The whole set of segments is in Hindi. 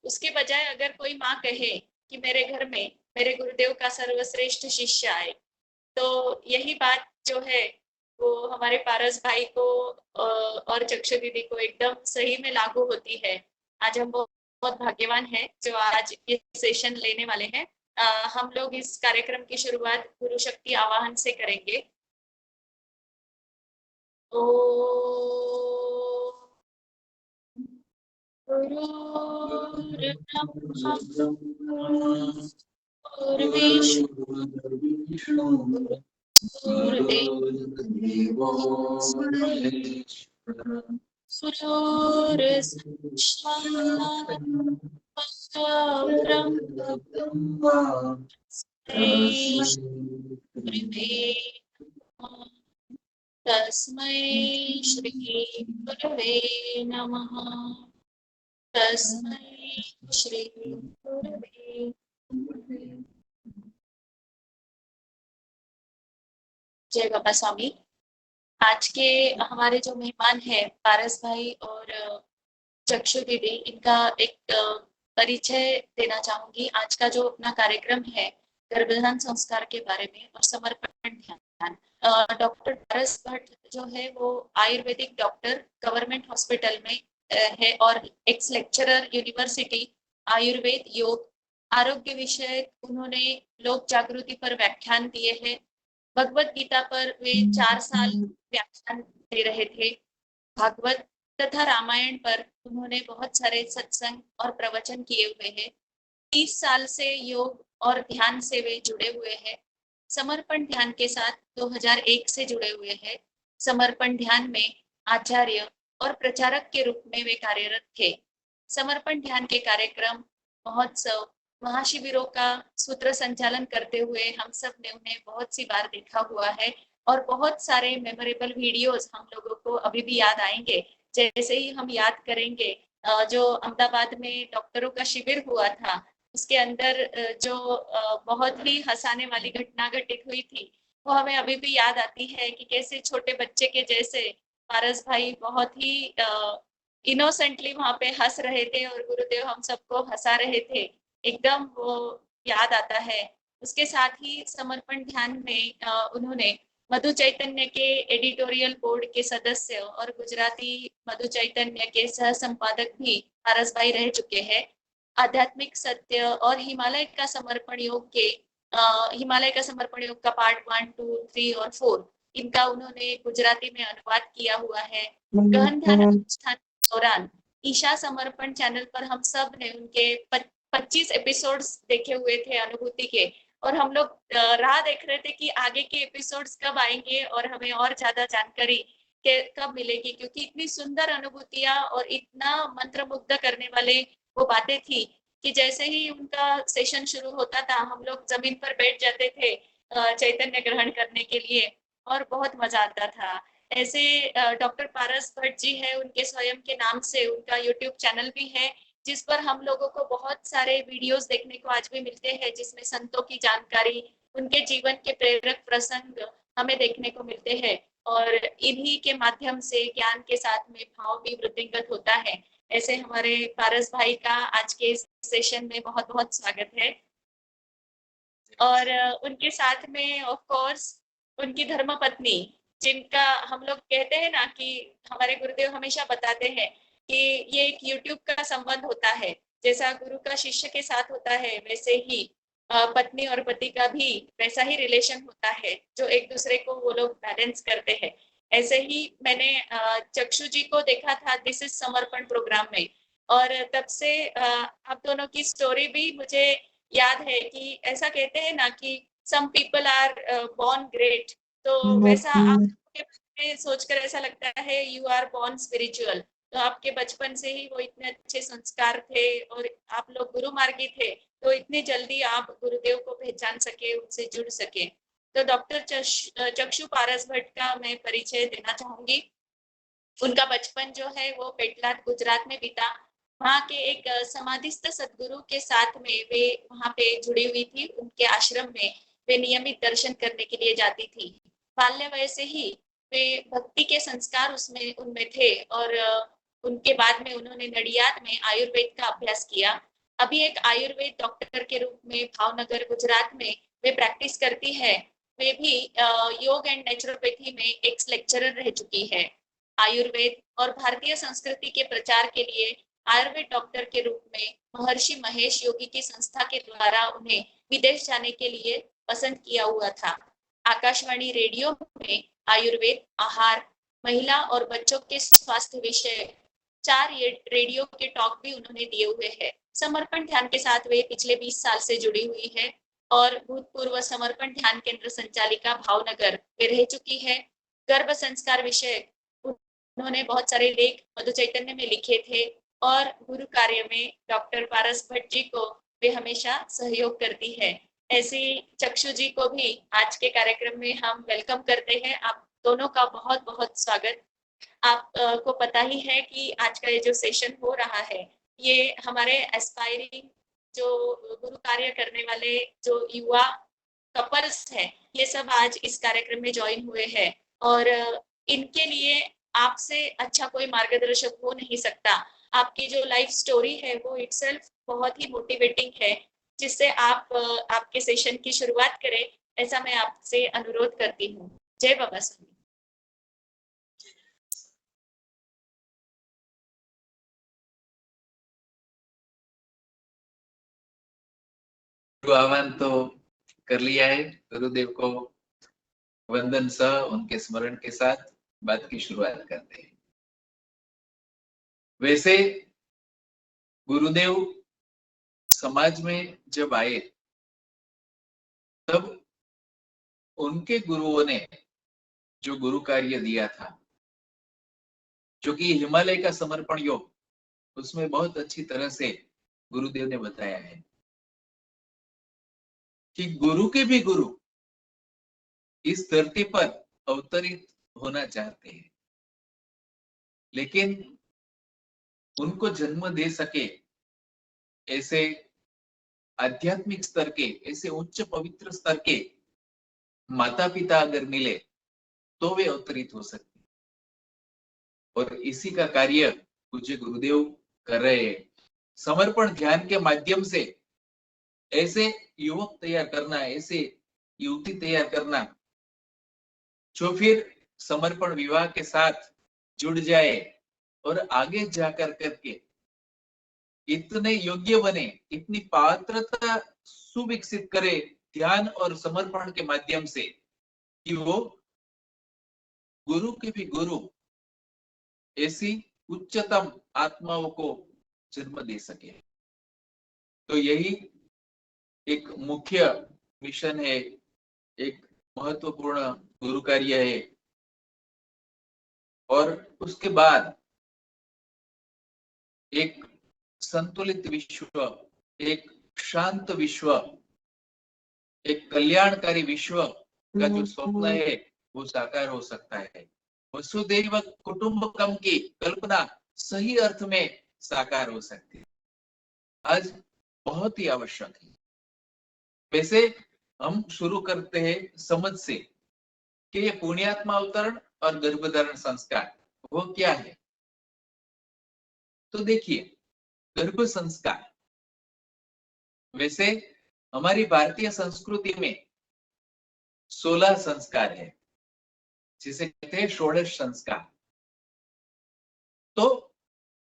उसके बजाय अगर कोई माँ कहे कि मेरे घर में मेरे गुरुदेव का सर्वश्रेष्ठ शिष्य आए, तो यही बात जो है वो हमारे पारस भाई को और चक्षु दीदी को एकदम सही में लागू होती है। आज हम बहुत बहुत भाग्यवान हैं जो आज ये सेशन लेने वाले हैं। हम लोग इस कार्यक्रम की शुरुआत गुरु शक्ति आवाहन से करेंगे। ओ गुरुर्ब्रह्मा गुरुर्विष्णु गुरुर्देवो गुरुर्साक्षात् परब्रह्म तस्मै श्री गुरवे नमः। तस्मै श्री गुरवे। जय बाबा स्वामी। आज के हमारे जो मेहमान हैं पारस भाई और चक्षु दीदी, इनका एक परिचय देना चाहूंगी। आज का जो अपना कार्यक्रम है गर्भधान संस्कार के बारे में और समर्पण ध्यान। डॉक्टर पारस भट्ट जो है वो आयुर्वेदिक डॉक्टर गवर्नमेंट हॉस्पिटल में है और एक्स लेक्चरर यूनिवर्सिटी आयुर्वेद योग आरोग्य विषय उन्होंने लोक जागृति पर व्याख्यान दिए हैं। भगवत गीता पर वे 4 साल व्याख्यान दे रहे थे। भागवत तथा रामायण पर उन्होंने बहुत सारे सत्संग और प्रवचन किए हुए हैं। 30 साल से योग और ध्यान से वे जुड़े हुए हैं। समर्पण ध्यान के साथ 2001 से जुड़े हुए हैं। समर्पण ध्यान में आचार्य और प्रचारक के रूप में वे कार्यरत थे। समर्पण ध्यान के कार्यक्रम, महोत्सव, महाशिविरों का सूत्र संचालन करते हुए हम सब ने उन्हें बहुत सी बार देखा हुआ है और बहुत सारे मेमोरेबल वीडियोस हम लोगों को अभी भी याद आएंगे। जैसे ही हम याद करेंगे जो अहमदाबाद में डॉक्टरों का शिविर हुआ था, उसके अंदर जो बहुत ही हंसाने वाली घटना घटित हुई थी, वो हमें अभी भी याद आती है कि कैसे छोटे बच्चे के जैसे पारस भाई बहुत ही इनोसेंटली वहां पे हंस रहे थे और गुरुदेव हम सबको हंसा रहे थे। एकदम वो याद आता है। उसके साथ ही समर्पण ध्यान में उन्होंने मधु चैतन्य के एडिटोरियल बोर्ड के सदस्य और गुजराती मधु चैतन्य के सह संपादक भी पारस भाई रह चुके हैं। आध्यात्मिक सत्य और हिमालय का समर्पण योग का पार्ट 1, 2, 3 और 4 इनका उन्होंने गुजराती में अनुवाद किया हुआ है। गहन ध्यान अनुष्ठान के दौरान ईशा समर्पण चैनल पर हम सब ने उनके 25 एपिसोड्स देखे हुए थे अनुभूति के, और हम लोग राह देख रहे थे कि आगे के एपिसोड्स कब आएंगे और हमें और ज्यादा जानकारी कब मिलेगी, क्योंकि इतनी सुंदर अनुभूतियां और इतना मंत्रमुग्ध करने वाले वो बातें थी कि जैसे ही उनका सेशन शुरू होता था हम लोग जमीन पर बैठ जाते थे चैतन्य ग्रहण करने के लिए और बहुत मजा आता था। ऐसे डॉक्टर पारस भट्ट जी है, उनके स्वयं के नाम से उनका यूट्यूब चैनल भी है जिस पर हम लोगों को बहुत सारे वीडियोस देखने को आज भी मिलते हैं, जिसमें संतों की जानकारी, उनके जीवन के प्रेरक प्रसंग हमें देखने को मिलते हैं और इन्हीं के माध्यम से ज्ञान के साथ में भाव भी वृद्धिंगत होता है। ऐसे हमारे पारस भाई का आज के इस सेशन में बहुत बहुत स्वागत है। और उनके साथ में ऑफ कोर्स उनकी धर्मपत्नी, जिनका हम लोग कहते हैं ना कि हमारे गुरुदेव हमेशा बताते हैं कि ये एक यूट्यूब का संबंध होता है। जैसा गुरु का शिष्य के साथ होता है वैसे ही पत्नी और पति का भी वैसा ही रिलेशन होता है जो एक दूसरे को वो लोग बैलेंस करते हैं। ऐसे ही मैंने चक्षु जी को देखा था दिस इज समर्पण प्रोग्राम में, और तब से आप दोनों की स्टोरी भी मुझे याद है कि ऐसा कहते हैं ना कि some people are born great, तो वैसा आपके बारे में सोचकर ऐसा लगता है यू आर बॉर्न स्पिरिचुअल। तो आपके बचपन से ही वो इतने अच्छे संस्कार थे और आप लोग गुरु मार्गी थे, तो इतनी जल्दी आप गुरुदेव को पहचान सके, उनसे जुड़ सके। तो डॉक्टर चक्षु पारस भट्ट का मैं परिचय देना चाहूंगी। उनका बचपन जो है वो पेटलाद गुजरात में बीता। वहाँ के एक समाधिस्थ सदगुरु के साथ में वे वहाँ पे जुड़ी हुई थी। उनके आश्रम में वे नियमित दर्शन करने के लिए जाती थी। बाल्य वय से ही वे भक्ति के संस्कार उसमें उनमें थे और उनके बाद में उन्होंने नडियाद में आयुर्वेद का अभ्यास किया। अभी एक आयुर्वेद डॉक्टर के रूप में भावनगर गुजरात में वे प्रैक्टिस करती है। वे भी योग एंड नेचुरोपैथी में एक लेक्चरर रह चुकी है। आयुर्वेद और भारतीय संस्कृति के प्रचार के लिए आयुर्वेद डॉक्टर के रूप में महर्षि महेश योगी की संस्था के द्वारा उन्हें विदेश जाने के लिए पसंद किया हुआ था। आकाशवाणी रेडियो में आयुर्वेद, आहार, महिला और बच्चों के स्वास्थ्य विषय 4 रेडियो के टॉक भी उन्होंने दिए हुए हैं। समर्पण ध्यान के साथ वे पिछले 20 साल से जुड़ी हुई है और भूतपूर्व समर्पण ध्यान केंद्र संचालिका भावनगर में रह चुकी है। गर्भ संस्कार विषय उन्होंने बहुत सारे लेख मधु चैतन्य में लिखे थे और गुरु कार्य में डॉक्टर पारस भट्ट जी को वे हमेशा सहयोग करती है। ऐसी चक्षु जी को भी आज के कार्यक्रम में हम वेलकम करते हैं। आप दोनों का बहुत बहुत स्वागत। आप को पता ही है कि आज का ये जो सेशन हो रहा है ये हमारे एस्पायरिंग जो गुरु कार्य करने वाले जो युवा कपल्स हैं ये सब आज इस कार्यक्रम में ज्वाइन हुए हैं और इनके लिए आपसे अच्छा कोई मार्गदर्शक हो नहीं सकता। आपकी जो लाइफ स्टोरी है वो इटसेल्फ बहुत ही मोटिवेटिंग है, जिससे आप आपके सेशन की शुरुआत करें ऐसा मैं आपसे अनुरोध करती हूँ। जय बाबा स्वामी। आह्वान तो कर लिया है। गुरुदेव को वंदन सह उनके स्मरण के साथ बात की शुरुआत करते हैं। वैसे गुरुदेव समाज में जब आए तब उनके गुरुओं ने जो गुरु कार्य दिया था, जो कि हिमालय का समर्पण योग, उसमें बहुत अच्छी तरह से गुरुदेव ने बताया है कि गुरु के भी गुरु इस धरती पर अवतरित होना चाहते हैं, लेकिन उनको जन्म दे सके ऐसे आध्यात्मिक स्तर के, ऐसे उच्च पवित्र स्तर के माता पिता अगर मिले तो वे अवतरित हो सकते हैं। और इसी का कार्य पूज्य गुरुदेव कर रहे हैं। समर्पण ध्यान के माध्यम से ऐसे युवक तैयार करना, ऐसे युवती तैयार करना जो फिर समर्पण विवाह के साथ जुड़ जाए और आगे जाकर करके इतने योग्य बने, इतनी पात्रता सुविकसित करे ध्यान और समर्पण के माध्यम से कि वो गुरु के भी गुरु ऐसी उच्चतम आत्माओं को जन्म दे सके। तो यही एक मुख्य मिशन है, एक महत्वपूर्ण गुरु कार्य है। और उसके बाद एक संतुलित विश्व, एक शांत विश्व, एक कल्याणकारी विश्व का जो स्वप्न है वो साकार हो सकता है। वसुदैव कुटुंबकम की कल्पना सही अर्थ में साकार हो सकती है। आज बहुत ही आवश्यक है। वैसे हम शुरू करते हैं समझ से कि ये पुण्यात्मा अवतरण और गर्भधारण संस्कार वो क्या है। तो देखिए, गर्भ संस्कार वैसे हमारी भारतीय संस्कृति में 16 संस्कार है, जिसे कहते हैं षोडश संस्कार। तो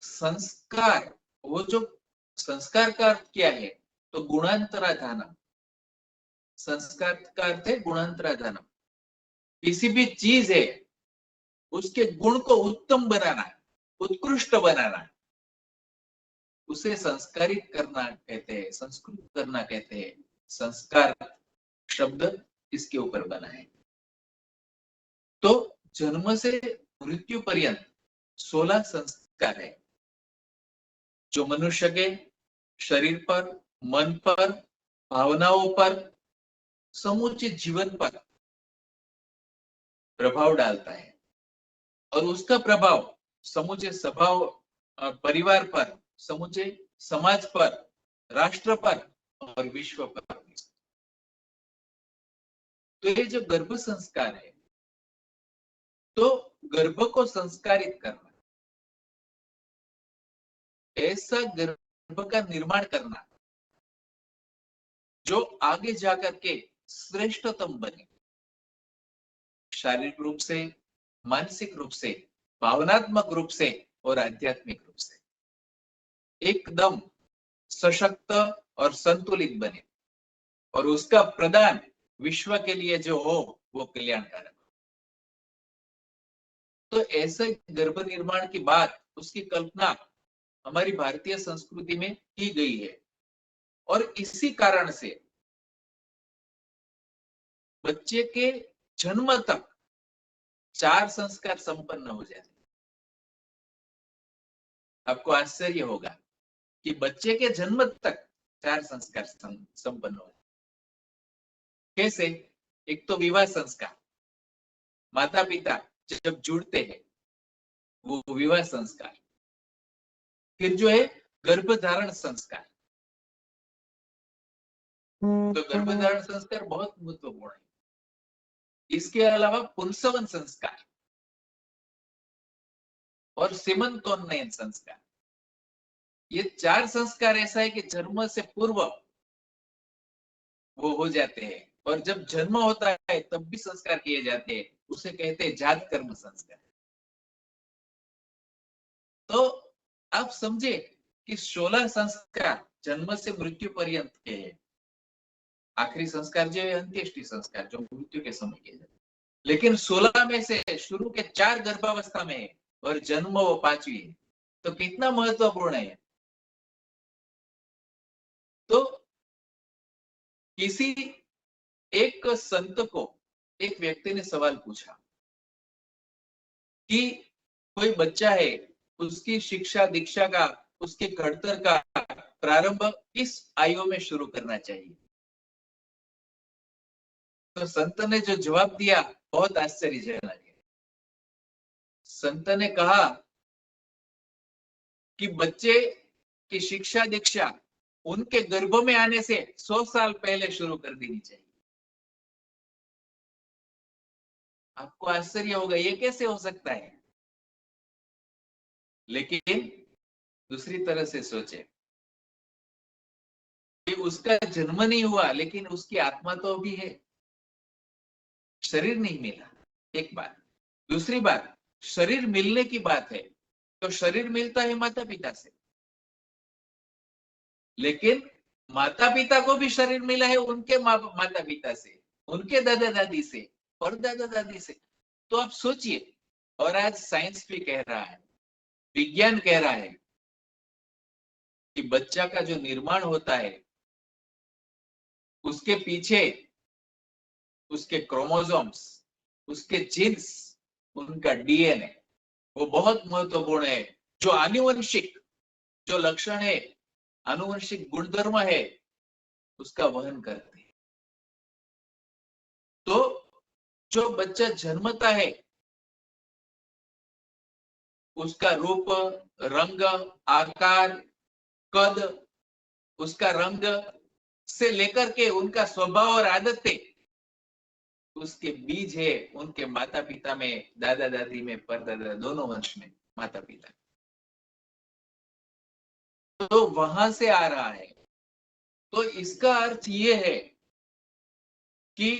संस्कार, वो जो संस्कार का अर्थ क्या है, तो गुणांतराधानम। संस्कार का अर्थ है गुणांतराधानम। किसी भी चीज है उसके गुण को उत्तम बनाना, उत्कृष्ट बनाना, उसे संस्कारित करना कहते हैं, संस्कृत करना कहते हैं। संस्कार शब्द इसके ऊपर बना है। तो जन्म से मृत्यु पर्यंत 16 संस्कार है जो मनुष्य के शरीर पर, मन पर, भावनाओं पर, समूचे जीवन पर प्रभाव डालता है। और उसका प्रभाव समूचे स्वभाव, परिवार पर, समूचे समाज पर, राष्ट्र पर और विश्व पर। तो ये जो गर्भ संस्कार है, तो गर्भ को संस्कारित करना, ऐसा गर्भ गर्भ का निर्माण करना जो आगे जाकर के श्रेष्ठतम बने, शारीरिक रूप से, मानसिक रूप से, भावनात्मक रूप से और आध्यात्मिक रूप से एकदम सशक्त और संतुलित बने, और उसका प्रदान विश्व के लिए जो हो वो कल्याणकारक हो। तो ऐसे गर्भ निर्माण की बात, उसकी कल्पना हमारी भारतीय संस्कृति में की गई है, और इसी कारण से बच्चे के जन्म तक 4 संस्कार संपन्न हो जाते हैं। आपको आश्चर्य होगा कि बच्चे के जन्म तक 4 संस्कार संपन्न हो जाते। कैसे? एक तो विवाह संस्कार, माता पिता जब जुड़ते हैं वो विवाह संस्कार। फिर जो है गर्भधारण संस्कार, तो गर्भधारण संस्कार बहुत महत्वपूर्ण है। इसके अलावा पुंसवन संस्कार और सीमंतोन्नयन संस्कार, ये 4 संस्कार ऐसा है कि जन्म से पूर्व वो हो जाते हैं, और जब जन्म होता है तब भी संस्कार किए जाते हैं, उसे कहते हैं जात कर्म संस्कार। तो आप समझे कि 16 संस्कार जन्म से मृत्यु पर्यंत के हैं। आखिरी संस्कार जो है अंत्येष्टि संस्कार, जो मृत्यु के समय किए जाते, लेकिन 16 में से शुरू के 4 गर्भावस्था में है और जन्म वो 5वीं है। तो कितना महत्वपूर्ण है। तो किसी एक संत को एक व्यक्ति ने सवाल पूछा कि कोई बच्चा है, उसकी शिक्षा दीक्षा का, उसके घड़तर का प्रारंभ किस आयु में शुरू करना चाहिए। तो संत ने जो जवाब दिया बहुत आश्चर्यजनक है। संत ने कहा कि बच्चे की शिक्षा दीक्षा उनके गर्भ में आने से 100 साल पहले शुरू कर देनी चाहिए। आपको आश्चर्य होगा ये कैसे हो सकता है, लेकिन दूसरी तरह से सोचे कि उसका जन्म नहीं हुआ लेकिन उसकी आत्मा तो अभी है, शरीर नहीं मिला, एक बात। दूसरी बात, शरीर मिलने की बात है तो शरीर मिलता है माता पिता से, लेकिन माता पिता को भी शरीर मिला है उनके माता पिता से, उनके दादा दादी से और दादा दादी से। तो आप सोचिए, और आज साइंस भी कह रहा है, विज्ञान कह रहा है कि बच्चा का जो निर्माण होता है उसके पीछे उसके क्रोमोसोम्स, उसके जीन्स, उनका डीएनए वो बहुत महत्वपूर्ण है। जो आनुवंशिक जो लक्षण है, आनुवंशिक गुणधर्म है, उसका वहन करते हैं। तो जो बच्चा जन्मता है उसका रूप, रंग, आकार, कद, उसका रंग से लेकर के उनका स्वभाव और आदतें, उसके बीज है उनके माता पिता में, दादा दादी में, परदादा, दोनों वंश में माता पिता। तो वहां से आ रहा है। तो इसका अर्थ ये है कि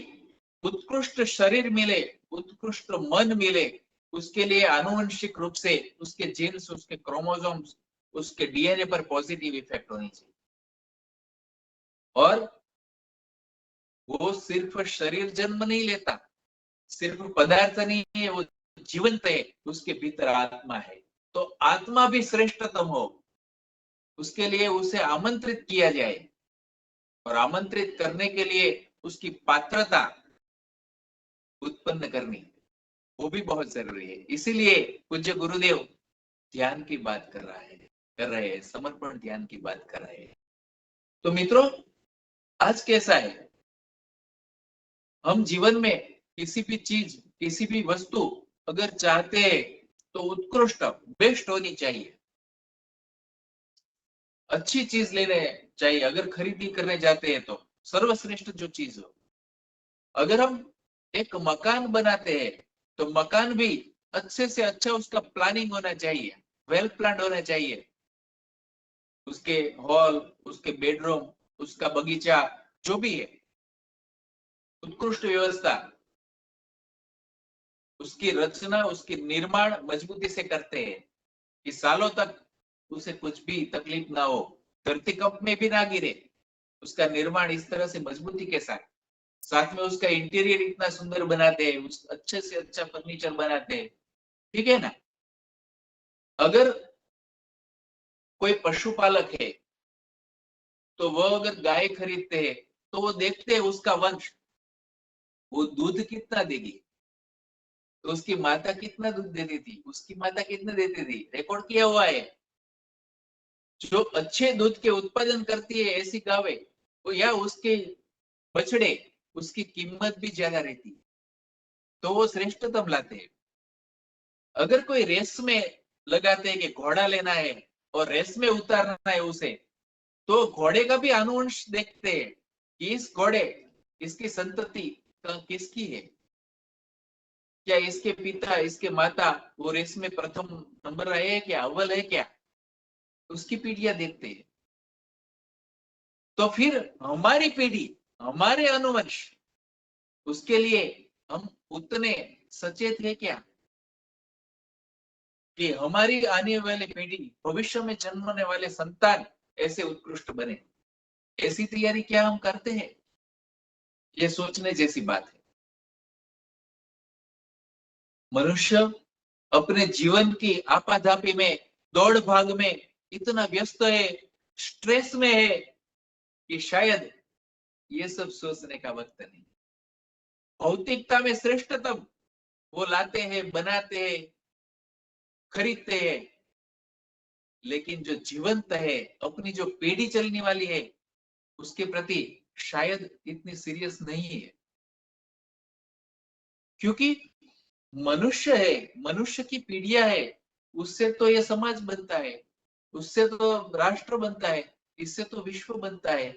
उत्कृष्ट शरीर मिले, उत्कृष्ट मन मिले, उसके लिए आनुवंशिक रूप से उसके जीन्स, उसके क्रोमोसोम्स, उसके डीएनए पर पॉजिटिव इफेक्ट होनी चाहिए। और वो सिर्फ शरीर जन्म नहीं लेता, सिर्फ पदार्थ नहीं है, वो जीवंत है, उसके भीतर आत्मा है। तो आत्मा भी श्रेष्ठतम हो, उसके लिए उसे आमंत्रित किया जाए, और आमंत्रित करने के लिए उसकी पात्रता उत्पन्न करनी वो भी बहुत जरूरी है। इसीलिए पूज्य गुरुदेव ध्यान की बात कर रहे हैं, समर्पण ध्यान की बात कर रहे हैं। तो मित्रों, आज कैसा है, हम जीवन में किसी भी चीज, किसी भी वस्तु अगर चाहते हैं तो उत्कृष्ट, बेस्ट होनी चाहिए, अच्छी चीज लेने चाहिए। अगर खरीदी करने जाते हैं तो सर्वश्रेष्ठ जो चीज हो। अगर हम एक मकान बनाते हैं तो मकान भी अच्छे से अच्छा उसका प्लानिंग होना चाहिए, वेल प्लान होना चाहिए। उसके हॉल, उसके बेडरूम, उसका बगीचा, जो भी है, उत्कृष्ट व्यवस्था, उसकी रचना, उसकी निर्माण मजबूती से करते हैं कि सालों तक उसे कुछ भी तकलीफ ना हो, धरती कंप में भी ना गिरे। उसका निर्माण इस तरह से मजबूती के साथ, साथ में उसका इंटीरियर इतना सुंदर बनाते हैं, उस अच्छे से अच्छा फर्नीचर बनाते हैं, ठीक है ना। अगर कोई पशुपालक है तो वह अगर गाय खरीदते हैं तो वो देखते हैं उसका वंश, वो दूध कितना देगी, तो उसकी माता कितना दूध देती थी, उसकी माता कितना देती थी, रिकॉर्ड किया हुआ है। जो अच्छे दूध के उत्पादन करती है ऐसी गावें, वो या उसके बछड़े, उसकी कीमत भी ज्यादा रहती है, तो वो श्रेष्ठतम लाते हैं। अगर कोई रेस में लगाते हैं कि घोड़ा लेना है और रेस में उतारना है उसे, तो घोड़े का भी अनुवंश देखते हैं कि इस घोड़े, इसकी संतति किसकी है, क्या इसके पिता, इसके माता वो रेस में प्रथम नंबर रहे हैं क्या, अव्वल है क्या, उसकी पीढ़ियां देखते हैं। तो फिर हमारी पीढ़ी, हमारे अनुवंश, उसके लिए हम उतने सचेत है क्या कि हमारी आने वाली पीढ़ी, भविष्य में जन्मने वाले संतान ऐसे उत्कृष्ट बने, ऐसी तैयारी क्या हम करते हैं? ये सोचने जैसी बात है। मनुष्य अपने जीवन की आपाधापी में, दौड़ भाग में इतना व्यस्त है, स्ट्रेस में है कि शायद ये सब सोचने का वक्त नहीं। भौतिकता में श्रेष्ठतम वो लाते हैं, बनाते हैं, खरीदते हैं, लेकिन जो जीवंत है, अपनी जो पीढ़ी चलने वाली है, उसके प्रति शायद इतनी सीरियस नहीं है। क्योंकि मनुष्य है, मनुष्य की पीढ़ियां है, उससे तो ये समाज बनता है, उससे तो राष्ट्र बनता है, इससे तो विश्व बनता है।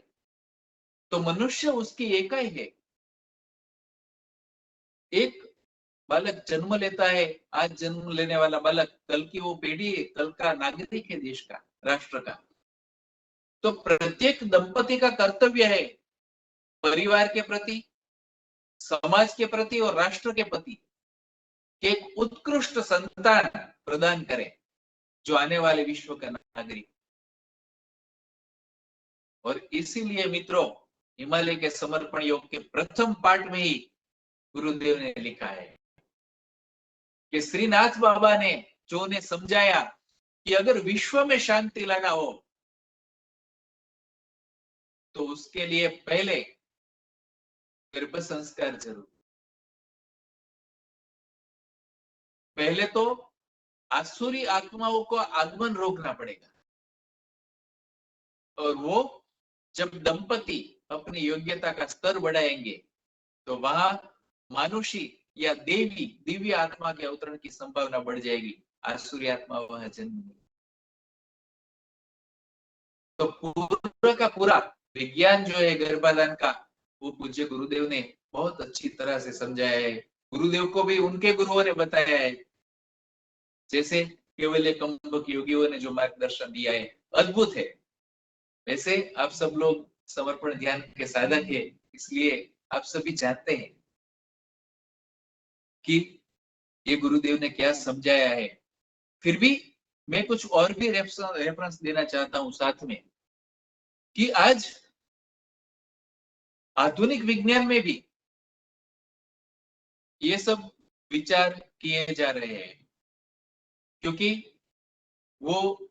तो मनुष्य उसकी इकाई है। एक बालक जन्म लेता है, आज जन्म लेने वाला बालक कल की वो पीढ़ी है, कल का नागरिक है देश का, राष्ट्र का। तो प्रत्येक दंपति का कर्तव्य है परिवार के प्रति, समाज के प्रति और राष्ट्र के प्रति एक उत्कृष्ट संतान प्रदान करें जो आने वाले विश्व का नागरिक। और इसीलिए मित्रों, हिमालय के समर्पण योग के प्रथम पाठ में ही गुरुदेव ने लिखा है कि श्रीनाथ बाबा ने जो उन्हें समझाया कि अगर विश्व में शांति लाना हो तो उसके लिए पहले गर्भ संस्कार जरूर। पहले तो आसुरी आत्माओं को आगमन रोकना पड़ेगा, और वो जब दंपति अपनी योग्यता का स्तर बढ़ाएंगे तो वहां मानुषी या देवी, दिव्य आत्मा के अवतरण की संभावना बढ़ जाएगी, आसुरी आत्मा वहां जन्म नहीं। तो पूरा का पूरा विज्ञान जो है गर्भाधान का, वो पूज्य गुरुदेव ने बहुत अच्छी तरह से समझाया है। गुरुदेव को भी उनके गुरुओं ने बताया है, जैसे केवल कंबक योगियों ने जो मार्गदर्शन दिया है, अद्भुत है। वैसे आप सब लोग समर्पण ध्यान के साधक है, इसलिए आप सभी जानते हैं कि ये गुरुदेव ने क्या समझाया है। फिर भी मैं कुछ और भी रेफरेंस देना चाहता हूं साथ में, कि आज आधुनिक विज्ञान में भी ये सब विचार किए जा रहे हैं। क्योंकि वो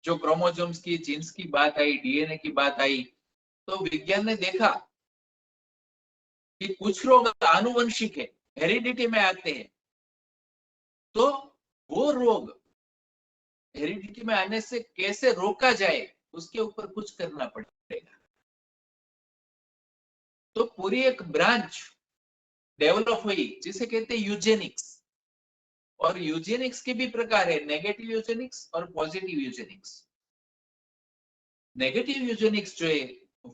जो क्रोमोसोम्स की, जीन्स की बात आई, डीएनए की बात आई, तो विज्ञान ने देखा कि कुछ रोग आनुवंशिक है, हेरिडिटी में आते हैं। तो वो रोग हेरिडिटी में आने से कैसे रोका जाए, उसके ऊपर कुछ करना पड़ेगा। तो पूरी एक ब्रांच डेवलप हुई जिसे कहते हैं यूजेनिक्स। और यूजेनिक्स के भी प्रकार है, नेगेटिव यूजेनिक्स और पॉजिटिव यूजेनिक्स। नेगेटिव यूजेनिक्स जो है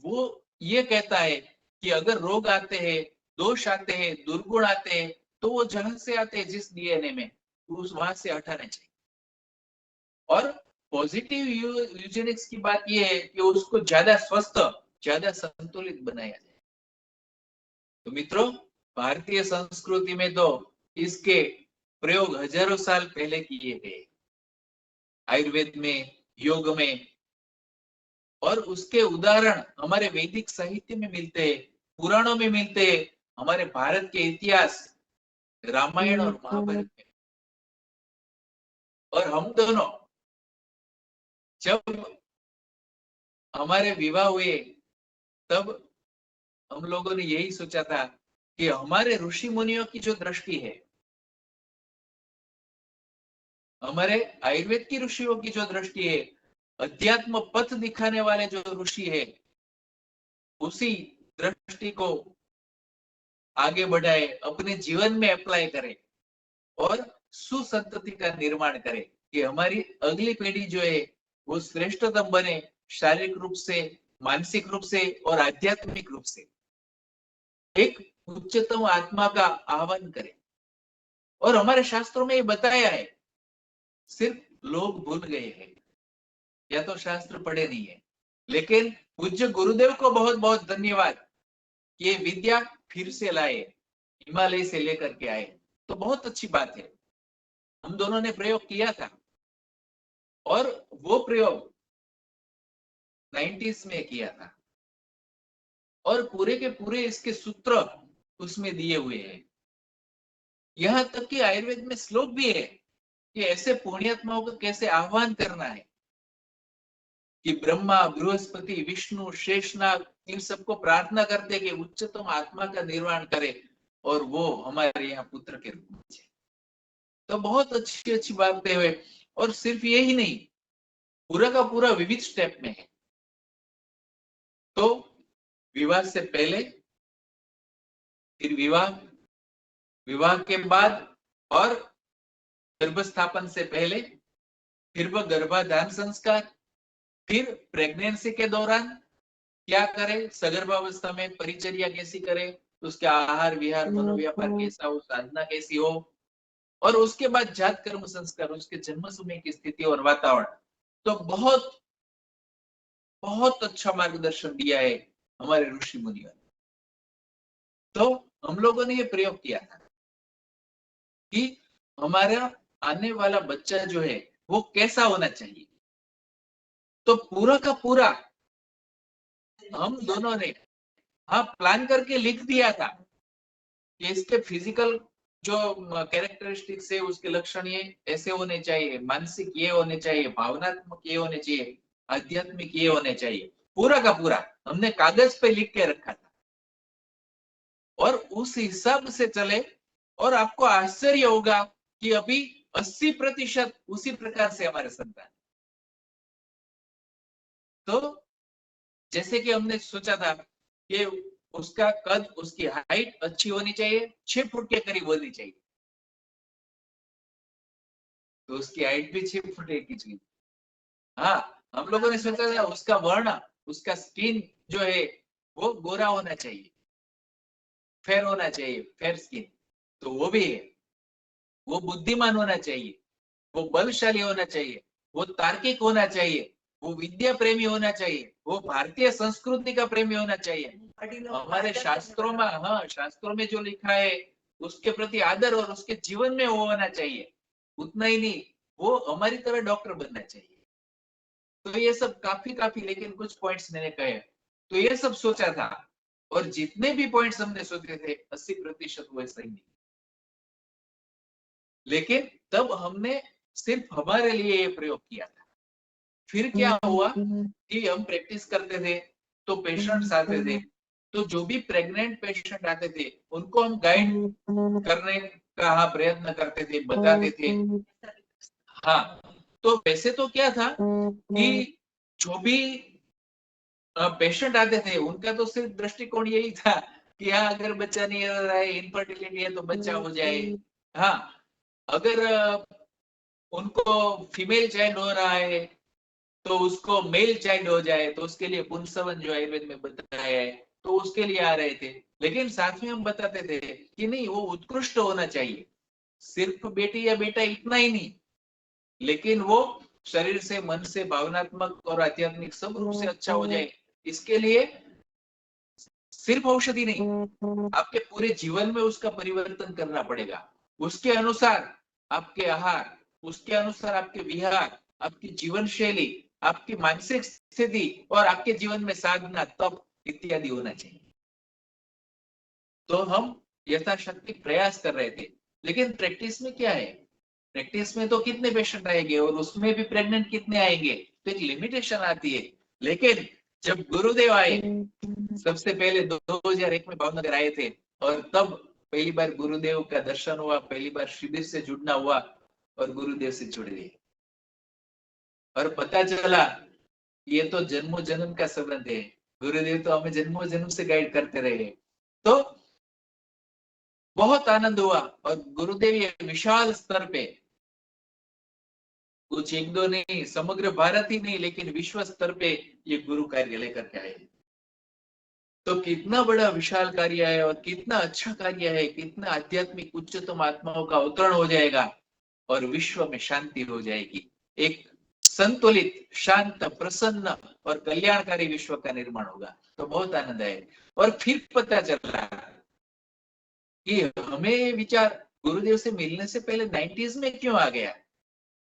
वो ये कहता है कि अगर रोग आते हैं, दोष आते हैं, दुर्गुण आते हैं, तो वो जहां से आते हैं, जिस डीएनए में, उस वहां से हटाने चाहिए। और पॉजिटिव यूजेनिक्स की बात यह है कि उसको ज्यादा स्वस्थ, ज्यादा संतुलित बनाया जाए। तो मित्रों, भारतीय संस्कृति में तो इसके प्रयोग हजारों साल पहले किए गए, आयुर्वेद में, योग में, और उसके उदाहरण हमारे वैदिक साहित्य में मिलते हैं, पुराणों में मिलते हैं, हमारे भारत के इतिहास, रामायण और महाभारत में। और हम दोनों जब हमारे विवाह हुए तब हम लोगों ने यही सोचा था कि हमारे ऋषि मुनियों की जो दृष्टि है, हमारे आयुर्वेद की ऋषियों की जो दृष्टि है, अध्यात्म पथ दिखाने वाले जो ऋषि है, उसी दृष्टि को आगे बढ़ाए, अपने जीवन में अप्लाई करें और सुसंतति का निर्माण करें कि हमारी अगली पीढ़ी जो है वो श्रेष्ठतम बने, शारीरिक रूप से, मानसिक रूप से और आध्यात्मिक रूप से एक उच्चतम आत्मा का आह्वान करे। और हमारे शास्त्रों में ये बताया है, सिर्फ लोग भूल गए हैं या तो शास्त्र पढ़े नहीं है। लेकिन पूज्य गुरुदेव को बहुत बहुत धन्यवाद, ये विद्या फिर से लाए, हिमालय से लेकर के आए, तो बहुत अच्छी बात है। हम दोनों ने प्रयोग किया था और वो प्रयोग 90s में किया था और पूरे के पूरे इसके सूत्र उसमें दिए हुए हैं। यहां तक कि आयुर्वेद में श्लोक भी है कि ऐसे पुण्यात्माओं को कैसे आह्वान करना है कि ब्रह्मा, बृहस्पति, विष्णु, शेषनाग, इन सबको प्रार्थना करते कि उच्चतम आत्मा का निर्माण करे और वो हमारे यहाँ पुत्र के रूप में। तो बहुत अच्छी अच्छी बातें हुए। और सिर्फ यही नहीं, पूरा का पूरा विविध स्टेप में है। तो विवाह से पहले, फिर विवाह, विवाह के बाद और गर्भस्थापन से पहले, फिर वह गर्भाधान संस्कार, फिर प्रेगनेंसी के दौरान क्या करें, सगर्भावस्था में परिचर्या कैसी करें, उसका आहार विहार, मनोव्यापार कैसा हो, साधना कैसी हो, और उसके बाद जात कर्म संस्कार, उसके जन्म समय की स्थिति और वातावरण। तो बहुत बहुत अच्छा मार्गदर्शन दिया है हमारे ऋषि मुनियों ने। तो हम लोगों ने ये प्रयोग किया था कि हमारा आने वाला बच्चा जो है वो कैसा होना चाहिए। तो पूरा का पूरा हम दोनों ने प्लान करके लिख दिया था कि इसके फिजिकल जो कैरेक्टरिस्टिक्स है, उसके लक्षण ये ऐसे होने चाहिए, मानसिक ये होने चाहिए, भावनात्मक ये होने चाहिए, आध्यात्मिक ये होने चाहिए। पूरा का पूरा हमने कागज पे लिख के रखा था और उस हिसाब से चले। और आपको आश्चर्य होगा कि अभी 80% उसी प्रकार से हमारे संतान। तो जैसे कि हमने सोचा था कि उसका कद, उसकी हाइट अच्छी होनी चाहिए, 6 फुट के करीब होनी चाहिए, तो उसकी हाइट भी 6 फुट 1 इंच की। हम लोगों ने सोचा था उसका वर्ण, उसका स्किन जो है वो गोरा होना चाहिए, फेयर होना चाहिए, फेयर स्किन, तो वो भी है। वो बुद्धिमान होना चाहिए, वो बलशाली होना चाहिए, वो तार्किक होना चाहिए, वो विद्या प्रेमी होना चाहिए, वो भारतीय संस्कृति का प्रेमी होना चाहिए। हमारे शास्त्रों में, शास्त्रों में जो लिखा है उसके प्रति आदर और उसके जीवन में वो होना चाहिए। उतना ही नहीं, वो हमारी तरह डॉक्टर बनना चाहिए। तो ये सब काफी लेकिन कुछ पॉइंट्स मैंने कहे, तो ये सब सोचा था। और जितने भी पॉइंट्स हमने सोचे थे 80% हुए सही नहीं। लेकिन तब हमने सिर्फ हमारे लिए ये प्रयोग किया था। फिर क्या हुआ कि हम प्रैक्टिस करते थे तो पेशेंट्स आते थे, तो जो भी प्रेग्नेंट पेशेंट आते थे उनको हम गाइड करने का प्रयत्न करते थे, बताते थे। तो वैसे तो क्या था कि जो भी पेशेंट आते थे उनका तो सिर्फ दृष्टिकोण यही था कि अगर बच्चा नहीं हो रहा है, इनफर्टिलिटी है, तो बच्चा हो जाए। अगर उनको फीमेल चाइल्ड हो रहा है तो उसको मेल चाइल्ड हो जाए, तो उसके लिए पुंसवन जो आयुर्वेद में बताया है, तो उसके लिए आ रहे थे। लेकिन साथ में हम बताते थे कि नहीं, वो उत्कृष्ट होना चाहिए, सिर्फ बेटी या बेटा इतना ही नहीं, लेकिन वो शरीर से, मन से, भावनात्मक और आध्यात्मिक सब रूप से अच्छा हो जाए, इसके लिए सिर्फ औषधि नहीं, आपके पूरे जीवन में उसका परिवर्तन करना पड़ेगा। उसके अनुसार आपके आहार, उसके अनुसार आपके विहार, आपकी जीवन शैली, आपकी मानसिक स्थिति और आपके जीवन में साधना, तप इत्यादि होना चाहिए। तो हम यथाशक्ति प्रयास कर रहे थे, लेकिन प्रैक्टिस में क्या है, प्रैक्टिस में तो कितने पेशेंट आएंगे और उसमें भी प्रेग्नेंट कितने आएंगे, तो एक लिमिटेशन आती है। लेकिन जब गुरुदेव आए, सबसे पहले 2001 में भावनगर आए थे, और तब पहली बार गुरुदेव का दर्शन हुआ, पहली बार शिविर से जुड़ना हुआ और गुरुदेव से जुड़ गए, और पता चला ये तो जन्मों जन्म का संबंध है, गुरुदेव तो हमें जन्मों जन्म से गाइड करते रहे। तो बहुत आनंद हुआ, और गुरुदेव ये विशाल स्तर पे, कुछ एक दो नहीं, समग्र भारत ही नहीं लेकिन विश्व स्तर पे ये गुरु कार्य लेकर के आए। तो कितना बड़ा विशाल कार्य है और कितना अच्छा कार्य है, कितना आध्यात्मिक उच्चतम आत्माओं का अवतरण हो जाएगा और विश्व में शांति हो जाएगी। एक संतुलित, शांत, प्रसन्न और कल्याणकारी विश्व का निर्माण होगा। तो बहुत आनंद है। और फिर पता चला कि हमें विचार गुरुदेव से मिलने से पहले 90s में क्यों आ गया,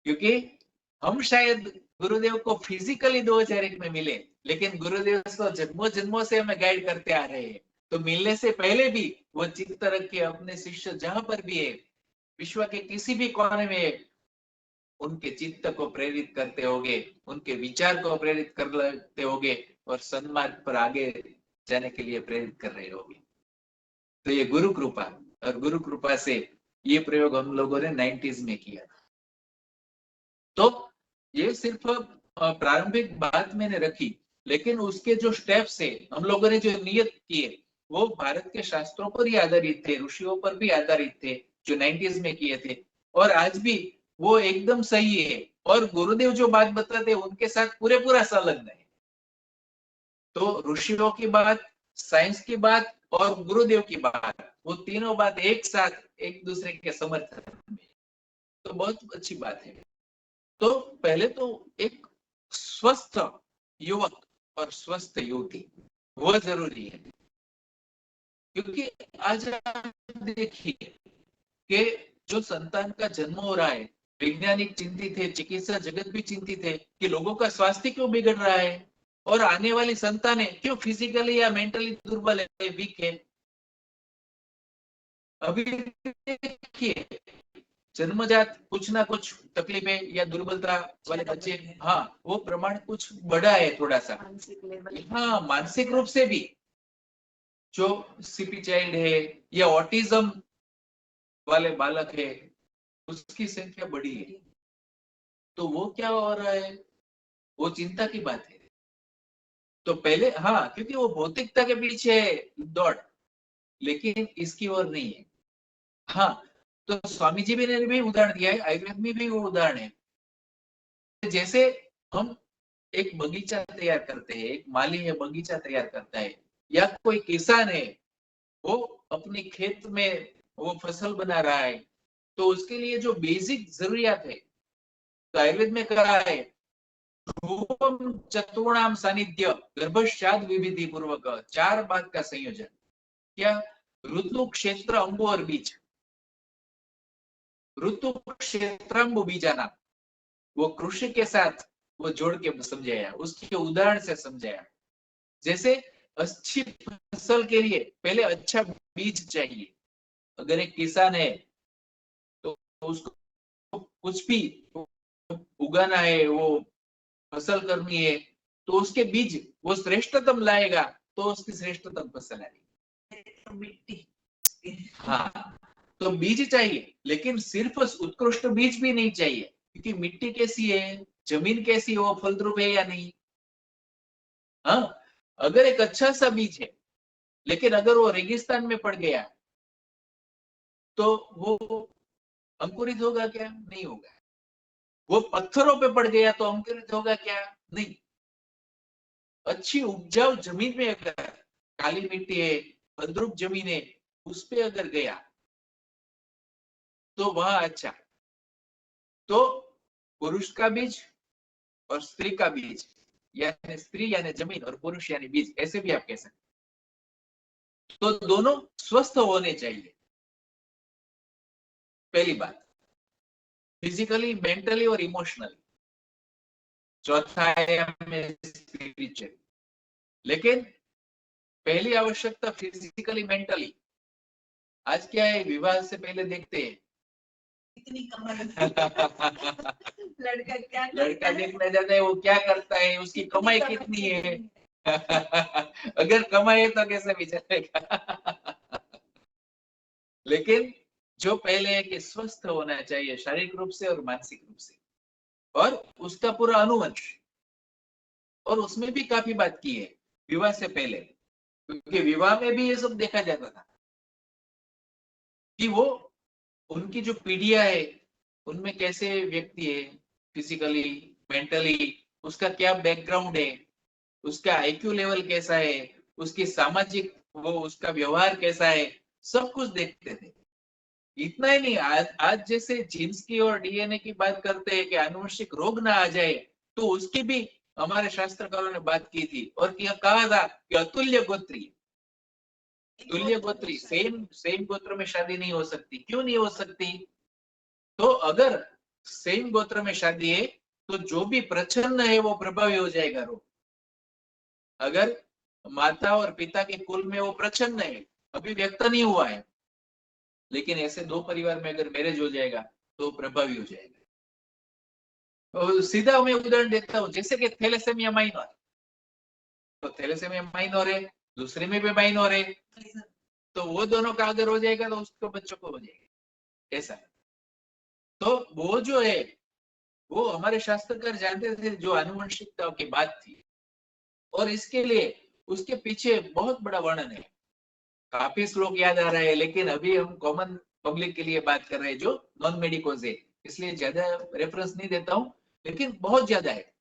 क्योंकि हम शायद गुरुदेव को फिजिकली 2001 में मिले, लेकिन गुरुदेव तो जन्मों जन्मों से हमें गाइड करते आ रहे हैं। तो मिलने से पहले भी वो चित्त रख के अपने शिष्य जहां पर भी है, विश्व के किसी भी कोने में, उनके चित्त को प्रेरित करते होगे, उनके विचार को प्रेरित करते होगे और सन्मार्ग पर आगे जाने के लिए प्रेरित कर रहे होगे। तो ये गुरु कृपा, और गुरु कृपा से ये प्रयोग हम लोगों ने 90s में किया। तो ये सिर्फ प्रारंभिक बात मैंने रखी, लेकिन उसके जो स्टेप्स है, हम लोगों ने जो नियत किए, वो भारत के शास्त्रों पर ही आधारित थे, ऋषियों पर भी आधारित थे, जो 90s में किए थे, और आज भी वो एकदम सही है। और गुरुदेव जो बात बताते हैं उनके साथ पूरे पूरा संलग्न है। तो ऋषियों की बात, साइंस की बात और गुरुदेव की बात, वो तीनों बात एक साथ एक दूसरे के समर्थन में, तो बहुत अच्छी बात है। तो पहले तो एक स्वस्थ युवक और स्वस्थ युवती वो जरूरी है, क्योंकि आज आप देखिए कि जो संतान का जन्म हो रहा है, वैज्ञानिक चिंतित है, चिकित्सा जगत भी चिंतित है कि लोगों का स्वास्थ्य क्यों बिगड़ रहा है, और आने वाली संतानें क्यों फिजिकली या मेंटली दुर्बल है, वीक है। अभी देखिए, जन्मजात कुछ ना कुछ तकलीफें या दुर्बलता वाले बच्चे, हाँ वो प्रमाण कुछ बढ़ा है थोड़ा सा। हाँ, मानसिक रूप से भी जो सीपी चाइल्ड है या ऑटिज्म वाले बालक है, उसकी संख्या बढ़ी है। तो वो क्या हो रहा है, वो चिंता की बात है। तो पहले हाँ, क्योंकि वो भौतिकता के पीछे दौड़, लेकिन इसकी ओर नहीं है। हाँ, तो स्वामी जी ने भी उदाहरण दिया है, आयुर्वेद में भी वो उदाहरण है। जैसे हम एक बगीचा तैयार करते हैं, एक माली है बगीचा तैयार करता है, या कोई किसान है वो अपने खेत में वो फसल बना रहा है, तो उसके लिए जो बेसिक जरूरियात है, तो आयुर्वेद में कहा है चतुर्णाम सानिध्य गर्भशाद विविधि पूर्वक, 4 बात का संयोजन। क्या? ऋतु, क्षेत्र, अंबु और बीज। ऋतु, क्षेत्रांबु, बीजाना, वो कृषि के साथ वो जोड़ के समझाया, उसके उदाहरण से समझाया। जैसे अच्छी फसल के लिए पहले अच्छा बीज चाहिए। अगर एक किसान है तो उसको कुछ भी उगाना है, वो फसल करनी है, तो उसके बीज वो श्रेष्ठतम लाएगा तो उसकी श्रेष्ठतम फसल आएगी। मिट्टी, हाँ, तो बीज चाहिए, लेकिन सिर्फ उत्कृष्ट बीज भी नहीं चाहिए, क्योंकि मिट्टी कैसी है, जमीन कैसी है, वो फलद्रुप है या नहीं। हाँ, अगर एक अच्छा सा बीज है, लेकिन अगर वो रेगिस्तान में पड़ गया तो वो अंकुरित होगा क्या? नहीं होगा। वो पत्थरों पे पड़ गया तो अंकुरित होगा क्या? नहीं। अच्छी उपजाऊ जमीन में अगर, काली मिट्टी है, फलद्रुप जमीन है, उस पे अगर गया तो वह अच्छा। तो पुरुष का बीज और स्त्री का बीज, यानी स्त्री यानी जमीन और पुरुष यानी बीज, ऐसे भी आप कह सकते। तो दोनों स्वस्थ होने चाहिए, पहली बात, फिजिकली, मेंटली और इमोशनली। चौथा है स्पिरिचुअल। लेकिन पहली आवश्यकता फिजिकली, मेंटली। आज क्या है, विवाह से पहले देखते हैं कितनी कमाई लड़का क्या लड़का देखने जाता है, वो क्या करता है, उसकी कमाई कितनी है। अगर कमाई है तो कैसे भी चलेगा। लेकिन जो पहले है कि स्वस्थ होना चाहिए शारीरिक रूप से और मानसिक रूप से, और उसका पूरा अनुवंश। और उसमें भी काफी बात की है विवाह से पहले, क्योंकि विवाह में भी ये सब देखा जाता था कि वो उनकी जो पीढ़ियां है उनमें कैसे व्यक्ति है, फिजिकली, मेंटली, उसका क्या बैकग्राउंड है, उसका आईक्यू लेवल कैसा है, उसकी सामाजिक वो उसका व्यवहार कैसा है, सब कुछ देखते थे। इतना ही नहीं, आज जैसे जीन्स की और डीएनए की बात करते हैं कि आनुवंशिक रोग ना आ जाए, तो उसकी भी हमारे शास्त्रकारों ने बात की थी। और कहा था कि अतुल्य गोत्री, तुल्य गोत्री, सेम गोत्र में शादी नहीं हो सकती। क्यों नहीं हो सकती? तो अगर सेम गोत्र में शादी है तो जो भी प्रच्छन्न है वो प्रभावी हो जाएगा रोग। अगर माता और पिता के कुल में वो प्रच्छन्न है, अभी व्यक्त नहीं हुआ है, लेकिन ऐसे दो परिवार में अगर मैरिज हो जाएगा तो प्रभावी हो जाएगा। तो सीधा मैं उदाहरण देता हूँ, जैसे कि थैलेसेमिया माइनर, तो थैलेसेमिया माइनर है, दूसरे में भी माइनर है, तो वो दोनों का अगर हो जाएगा तो उसको बच्चों को हो जाएगा, ऐसा। तो वो जो है वो हमारे शास्त्रकार जानते थे जो आनुवंशिकता की बात थी, और इसके लिए उसके पीछे बहुत बड़ा वर्णन है। काफी श्लोक याद आ रहा है, लेकिन अभी हम कॉमन पब्लिक के लिए बात कर रहे हैं जो नॉन मेडिकोज है, इसलिए ज्यादा रेफरेंस नहीं देता हूँ, लेकिन बहुत ज्यादा है।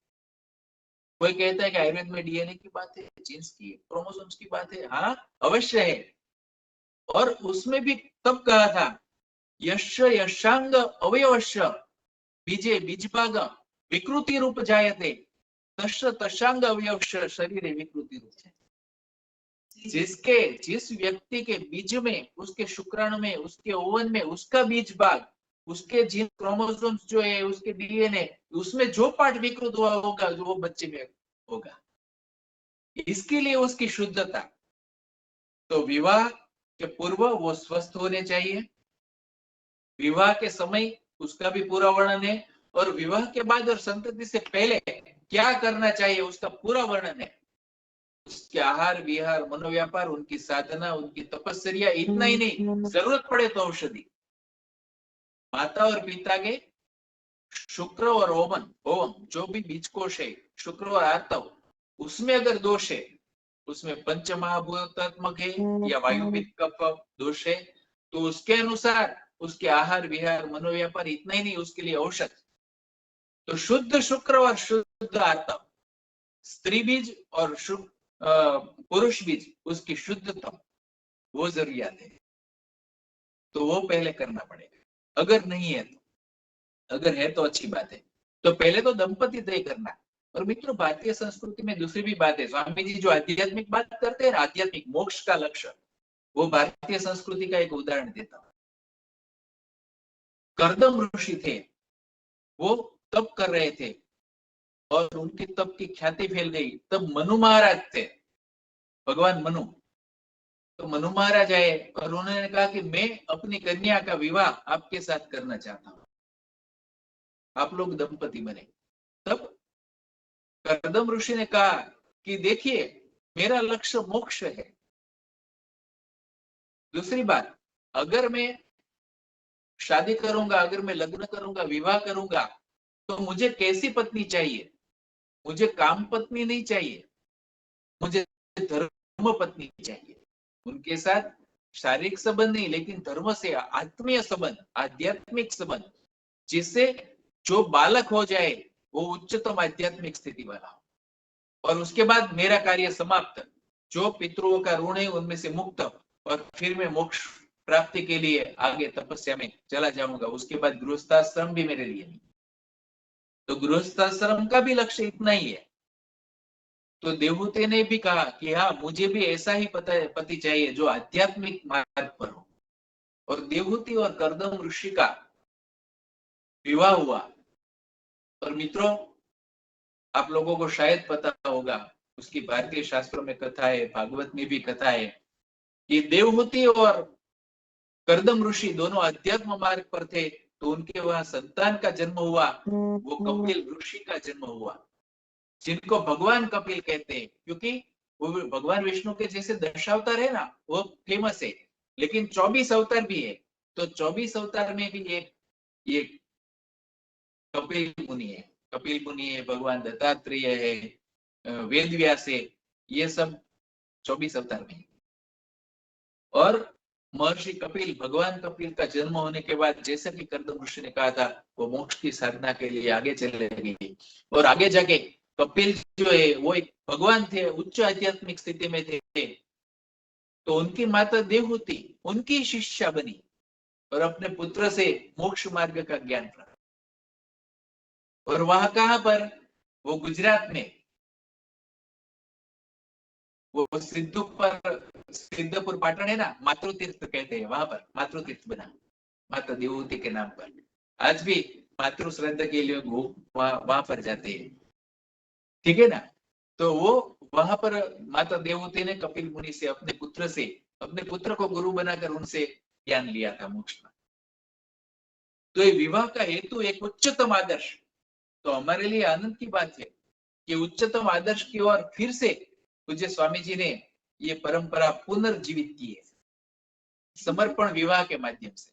कोई कहता है कि आयुर्वेद में डीएनए की बात है, जीन्स की, क्रोमोसोम्स की बात है, हाँ अवश्य है। और उसमें भी तब कहा था यश यशांग अवयवश्य बीजे बीजभाग विकृति रूप जायते तस्य तशांग अवयवश्य शरीर विकृति रूप जायते। जिस व्यक्ति के बीज में, उसके शुक्राणु में, उसके ओवन में, उसका बीज भाग, उसके जीन क्रोमोसोम्स जो है, उसके डीएनए, उसमें जो पार्ट विकृत हुआ होगा जो वो बच्चे में होगा, इसके लिए उसकी शुद्धता। तो विवाह के पूर्व वो स्वस्थ होने चाहिए, विवाह के समय उसका भी पूरा वर्णन है, और विवाह के बाद और संतति से पहले क्या करना चाहिए उसका पूरा वर्णन है। उसके आहार विहार, मनोव्यापार, उनकी साधना, उनकी तपस्या, इतना ही नहीं, जरूरत पड़े तो औषधि। माता और पिता के शुक्र और ओवन ओवम जो भी बीज कोश है, शुक्र और आर्तव, उसमें अगर दोष है, उसमें पंच महाभूतात्मक है या वायु पित्त कफ दोष है, तो उसके अनुसार उसके आहार विहार, मनोव्यापार, इतना ही नहीं, उसके लिए औषध। तो शुद्ध शुक्र और शुद्ध आर्तव, स्त्री बीज और पुरुष बीज, उसकी शुद्धता वो जरूरियात है, तो वो पहले करना पड़ेगा। अगर नहीं है तो, अगर है तो अच्छी बात है। तो पहले तो दंपति तय करना। और मित्रों, भारतीय संस्कृति में दूसरी भी बात है, स्वामी जी जो आध्यात्मिक बात करते हैं, आध्यात्मिक मोक्ष का लक्ष्य, वो भारतीय संस्कृति का एक उदाहरण देता हूं। कर्दम ऋषि थे, वो तप कर रहे थे और उनकी तप की ख्याति फैल गई। तब मनु महाराज थे, भगवान मनु। तो मनु महाराज आए और उन्होंने कहा कि मैं अपनी कन्या का विवाह आपके साथ करना चाहता हूं, आप लोग दंपति बने। तब कर्दम ऋषि ने कहा कि देखिए, मेरा लक्ष्य मोक्ष है। दूसरी बात, अगर मैं शादी करूंगा, अगर मैं लग्न करूंगा, विवाह करूंगा, तो मुझे कैसी पत्नी चाहिए? मुझे काम पत्नी नहीं चाहिए, मुझे धर्म पत्नी चाहिए। उनके साथ शारीरिक संबंध नहीं, लेकिन धर्म से आत्मीय संबंध, आध्यात्मिक संबंध, जिससे जो बालक हो जाए वो उच्चतम आध्यात्मिक स्थिति वाला हो, और उसके बाद मेरा कार्य समाप्त, जो पितरों का ऋण है उनमें से मुक्त, और फिर मैं मोक्ष प्राप्ति के लिए आगे तपस्या में चला जाऊंगा। उसके बाद गृहस्थाश्रम भी मेरे लिए नहीं। तो गृहस्थाश्रम का भी लक्ष्य इतना ही है। तो देवहूति ने भी कहा कि हाँ, मुझे भी ऐसा ही पति चाहिए जो आध्यात्मिक मार्ग पर हो। और देवहूति और कर्दम ऋषि का विवाह हुआ। और मित्रों, आप लोगों को शायद पता होगा, उसकी भारतीय शास्त्रों में कथा है, भागवत में भी कथा है कि देवहूति और कर्दम ऋषि दोनों अध्यात्म मार्ग पर थे, तो उनके वहां संतान का जन्म हुआ, वो कपिल ऋषि का जन्म हुआ, जिनको भगवान कपिल कहते हैं, क्योंकि वो भगवान विष्णु के जैसे 10 अवतार है ना, वो फेमस है, लेकिन 24 अवतार भी है। तो 24 अवतार में भी ये कपिल मुनि है। कपिल मुनि है, भगवान दत्तात्रेय है, वेद व्यास है, ये सब 24 अवतार में। और महर्षि कपिल, भगवान कपिल का जन्म होने के बाद, जैसा कि कर्दम ऋषि ने कहा था, वो मोक्ष की साधना के लिए आगे चले गए। और आगे जाके कपिल जो है वो एक भगवान थे, उच्च आध्यात्मिक स्थिति में थे। तो उनकी माता देवहूति उनकी शिष्या बनी और अपने पुत्र से मोक्ष मार्ग का ज्ञान प्राप्त। और वहां कहां पर? वो गुजरात में, वो सिद्धपुर पाटन है ना, मातृतीर्थ कहते हैं, वहां पर मातृतीर्थ बना माता देवहूति के नाम पर। आज भी मातृ श्राद्ध के लिए वहां पर जाते हैं, ठीक है ना। तो वो वहां पर माता देवहूति ने कपिल मुनि से अपने पुत्र को गुरु बनाकर उनसे ज्ञान लिया था मोक्ष का। तो ये विवाह का हेतु एक उच्चतम आदर्श। तो हमारे लिए आनंद की बात है कि उच्चतम आदर्श की ओर फिर से पूज्य स्वामी जी ने ये परंपरा पुनर्जीवित की है, समर्पण विवाह के माध्यम से।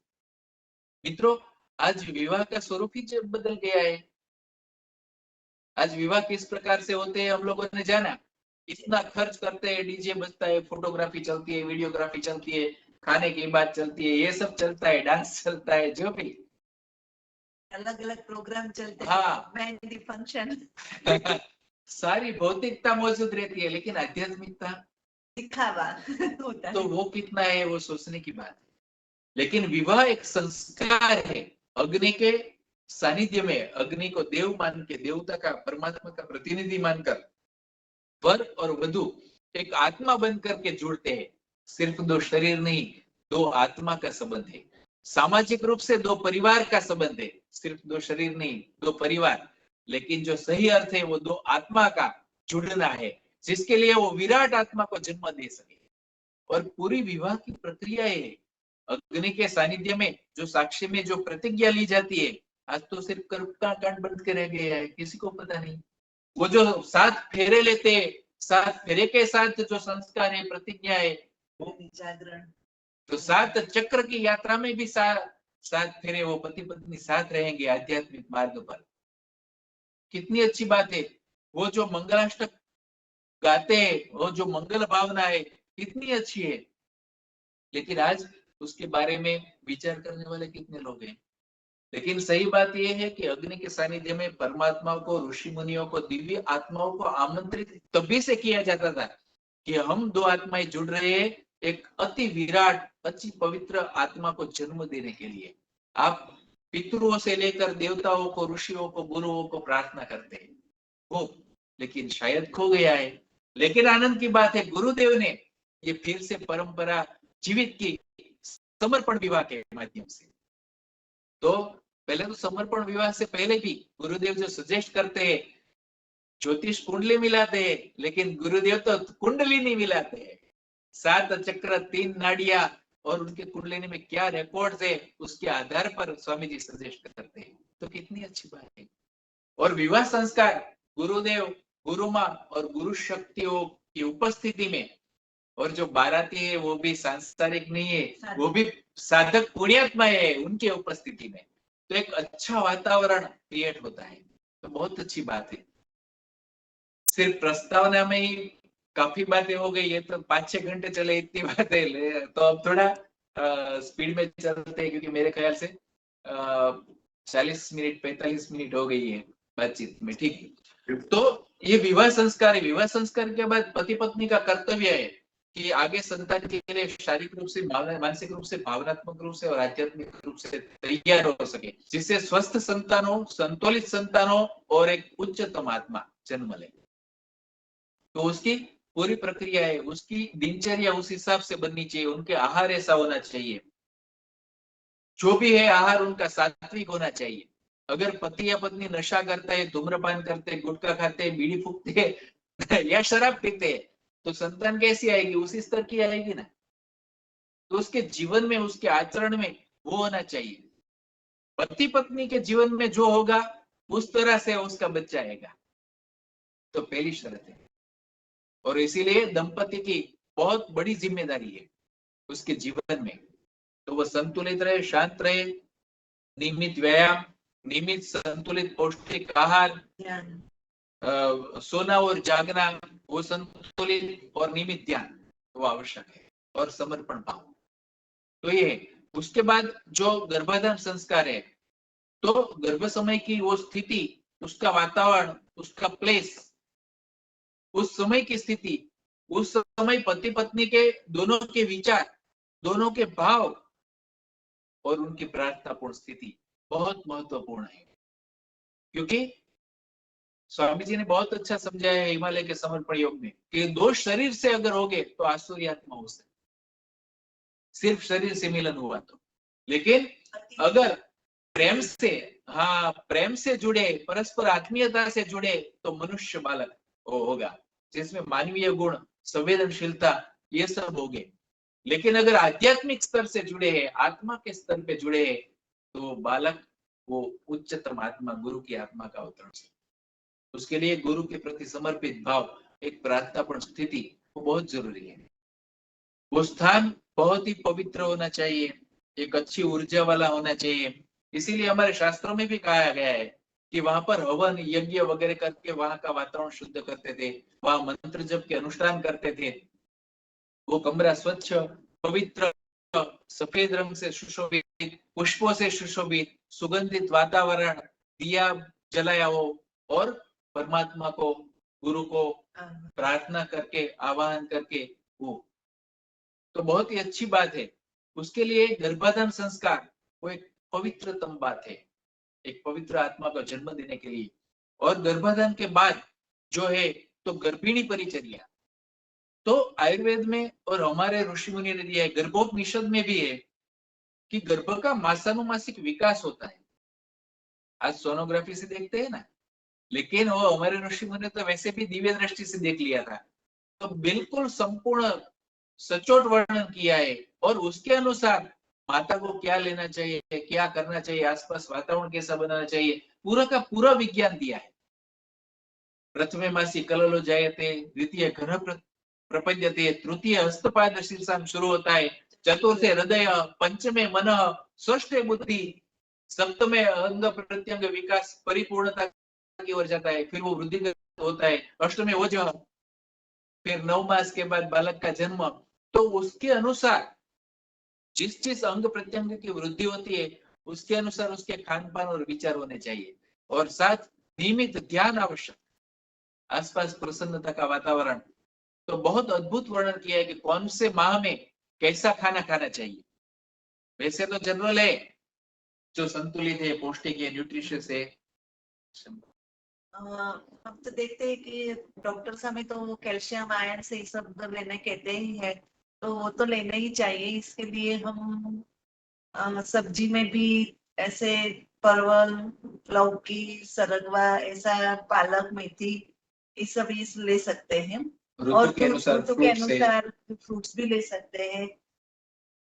मित्रों, आज विवाह का स्वरूप ही बदल गया है। आज विवाह किस प्रकार से होते हैं हम लोगों ने जाना। इतना खर्च करते हैं, डीजे बजता है, फोटोग्राफी चलती है, वीडियोग्राफी चलती है, खाने की बात चलती है, ये सब चलता है, डांस चलता है, जो भी अलग अलग प्रोग्राम चलते हैं, हाँ मेहंदी फंक्शन सारी भौतिकता मौजूद रहती है, लेकिन आध्यात्मिकता दिखावा होता तो है। वो कितना है, वो सोचने की बात है। लेकिन विवाह एक संस्कार है। अग्नि के सानिध्य में, अग्नि को देव मान के, देवता का, परमात्मा का प्रतिनिधि मानकर वर और वधु एक आत्मा बन करके जुड़ते हैं। सिर्फ दो शरीर नहीं, दो आत्मा का संबंध है। सामाजिक रूप से दो परिवार का संबंध है, सिर्फ दो शरीर नहीं, दो परिवार। लेकिन जो सही अर्थ है वो दो आत्मा का जुड़ना है, जिसके लिए वो विराट आत्मा को जन्म दे सके। और पूरी विवाह की प्रक्रिया है। अग्नि के सानिध्य में जो साक्ष्य में जो प्रतिज्ञा ली जाती है, आज तो सिर्फ कर्मकांड कांड बंद के रह गया है, किसी को पता नहीं। वो जो 7 फेरे लेते, 7 फेरे के साथ जो संस्कार है, प्रतिज्ञा है, वो जागरण। तो 7 चक्र की यात्रा में भी 7 फेरे वो पति पत्नी साथ रहेंगे आध्यात्मिक मार्ग पर। कितनी अच्छी बात है। वो जो मंगलाष्टक गाते हैं, वो जो मंगल भावना है, कितनी अच्छी है। लेकिन आज उसके बारे में विचार करने वाले कितने लोग हैं। लेकिन सही बात यह है कि अग्नि के सानिध्य में परमात्मा को, ऋषि मुनियों को, दिव्य आत्माओं को आमंत्रित तभी से किया जाता था कि हम दो आत्माएं जुड़ रहे हैं एक अति विराट, अति पवित्र आत्मा को जन्म देने के लिए। आप पितरों से लेकर देवताओं को, ऋषियों को, गुरुओं को प्रार्थना करते हैं वो, लेकिन शायद खो गया है। लेकिन आनंद की बात है, गुरुदेव ने ये फिर से परंपरा जीवित की, समर्पण विवाह के माध्यम से। तो पहले तो समर्पण विवाह से पहले भी गुरुदेव जो सजेस्ट करते हैं, ज्योतिष कुंडली मिलाते हैं, लेकिन गुरुदेव तो कुंडली नहीं मिलाते हैं। 7 चक्र, 3 नाड़ियां और उनके कुंडलिनी में क्या रिकॉर्ड है, उसके आधार पर स्वामी जी सजेस्ट करते हैं। तो कितनी अच्छी बात है। और विवाह संस्कार गुरुदेव, गुरु माँ और गुरु शक्तियों की उपस्थिति में, और जो बाराती है वो भी सांसारिक नहीं है, वो भी साधक पुण्यात्मा है, उनके उपस्थिति में तो एक अच्छा वातावरण क्रिएट होता है। तो बहुत अच्छी बात है। सिर्फ प्रस्तावना में ही काफी बातें हो गई है, तो 5-6 घंटे चले इतनी बातें, तो अब थोड़ा स्पीड में चलते हैं, क्योंकि मेरे ख्याल से 40 मिनट 45 मिनट हो गई है बातचीत में, ठीक है। तो ये विवाह संस्कार है। विवाह संस्कार के बाद पति पत्नी का कर्तव्य है कि आगे संतान के लिए शारीरिक रूप से, मानसिक रूप से, भावनात्मक रूप से और आध्यात्मिक रूप से तैयार हो सके, जिससे स्वस्थ संतान हो, संतुलित संतान हो और एक उच्चतम आत्मा जन्म ले। तो उसकी पूरी प्रक्रिया है, उसकी दिनचर्या उस हिसाब से बननी चाहिए, उनके आहार ऐसा होना चाहिए, जो भी है आहार उनका सात्विक होना चाहिए। अगर पति या पत्नी नशा करता है, धूम्रपान करते, गुटखा खाते, बीड़ी फूकते या शराब पीते, तो संतान कैसी आएगी? उसी स्तर की आएगी ना। तो उसके जीवन में, उसके आचरण में वो होना चाहिए। पति पत्नी के जीवन में जो होगा उस तरह से उसका बच्चा आएगा। तो पहली शर्त है, और इसीलिए दंपति की बहुत बड़ी जिम्मेदारी है उसके जीवन में। तो वो संतुलित रहे, शांत रहे, नियमित व्यायाम, नियमित संतुलित पौष्टिक आहार, सोना और जागना, वो संतुलित और नियमित ध्यान वो आवश्यक है, और समर्पण भाव। तो ये उसके बाद जो गर्भाधान संस्कार है, तो गर्भ समय की वो स्थिति, उसका वातावरण, उसका प्लेस, उस समय की स्थिति, उस समय पति पत्नी के दोनों के विचार, दोनों के भाव और उनकी प्रार्थनापूर्ण स्थिति बहुत महत्वपूर्ण है। क्योंकि स्वामी जी ने बहुत अच्छा समझाया है हिमालय के समर्पण योग में कि दो शरीर से अगर हो गए तो आसुरी आत्मा हो सकती, सिर्फ शरीर से मिलन हुआ तो। लेकिन अगर प्रेम से, हाँ, प्रेम से जुड़े, परस्पर आत्मीयता से जुड़े, तो मनुष्य बालक वो होगा, जिसमें मानवीय गुण, संवेदनशीलता, ये सब हो गए। लेकिन अगर आध्यात्मिक स्तर से जुड़े हैं, आत्मा के स्तर पे जुड़े हैं, तो बालक वो उच्चतम आत्मा, गुरु की आत्मा का अवतरण। उसके लिए गुरु के प्रति समर्पित भाव, एक प्रार्थनापूर्ण स्थिति, वो बहुत जरूरी है। वो स्थान बहुत ही पवित्र होना चाहिए, एक अच्छी ऊर्जा वाला होना चाहिए। इसीलिए हमारे शास्त्रों में भी कहा गया है कि वहां पर हवन यज्ञ वगैरह करके वहां का वातावरण शुद्ध करते थे, वहां मंत्र जप के अनुष्ठान करते थे। वो कमरा स्वच्छ, पवित्र, सफेद रंग से सुशोभित, पुष्पों से सुशोभित, सुगंधित वातावरण, दिया जलाया हो, और परमात्मा को, गुरु को प्रार्थना करके, आवाहन करके वो, तो बहुत ही अच्छी बात है। उसके लिए गर्भाधान संस्कार वो एक पवित्रतम बात है, एक पवित्र आत्मा को जन्म देने के लिए। और गर्भाधान के बाद जो है तो गर्भिणी परिचर्या, तो आयुर्वेद में और हमारे ऋषि मुनि ने दिया है, गर्भोपनिषद में भी है कि गर्भ का मासानुमासिक विकास होता है। आज सोनोग्राफी से देखते हैं ना, लेकिन वो हमारे ऋषि मुनि तो वैसे भी दिव्य दृष्टि से देख लिया था। तो बिल्कुल संपूर्ण सचोट वर्णन किया है, और उसके अनुसार माता को क्या लेना चाहिए, क्या करना चाहिए, आसपास वातावरण कैसा बनाना चाहिए, पूरा का पूरा विज्ञान दिया है। प्रथमे मासी कललो जायते, द्वितीय घन प्रपद्यते, तृतीय हस्तपाद शीर्षाम शुरू होता है, चतुर्थे हृदय, पंचमे मन, षष्ठे बुद्धि, सप्तमे अंग प्रत्यंग विकास परिपूर्णता की ओर जाता है, फिर वो वृद्धिगत होता है, अष्टमे ओजः, फिर 9 मास के बाद बालक का जन्म। तो उसके अनुसार जिस अंग प्रत्यंग की वृद्धि होती है, उसके अनुसार उसके खान पान और विचार होने चाहिए, और साथ नियमित ध्यान आवश्यक, आसपास प्रसन्नता का वातावरण। तो बहुत अद्भुत वर्णन किया है कि कौन से माह में कैसा खाना खाना चाहिए। वैसे तो जनरल है, जो संतुलित है, पौष्टिक है, न्यूट्रिशियस है। हम तो देखते हैं कि डॉक्टर्स हमें तो कैल्शियम आयरन से ये सब लेने कहते ही है, तो वो तो लेना ही चाहिए। इसके लिए हम सब्जी में भी ऐसे परवल, लौकी, सरगवा, ऐसा पालक, मेथी, ये सब ले सकते हैं। और ऋतु के अनुसार फ्रूट्स भी ले सकते हैं,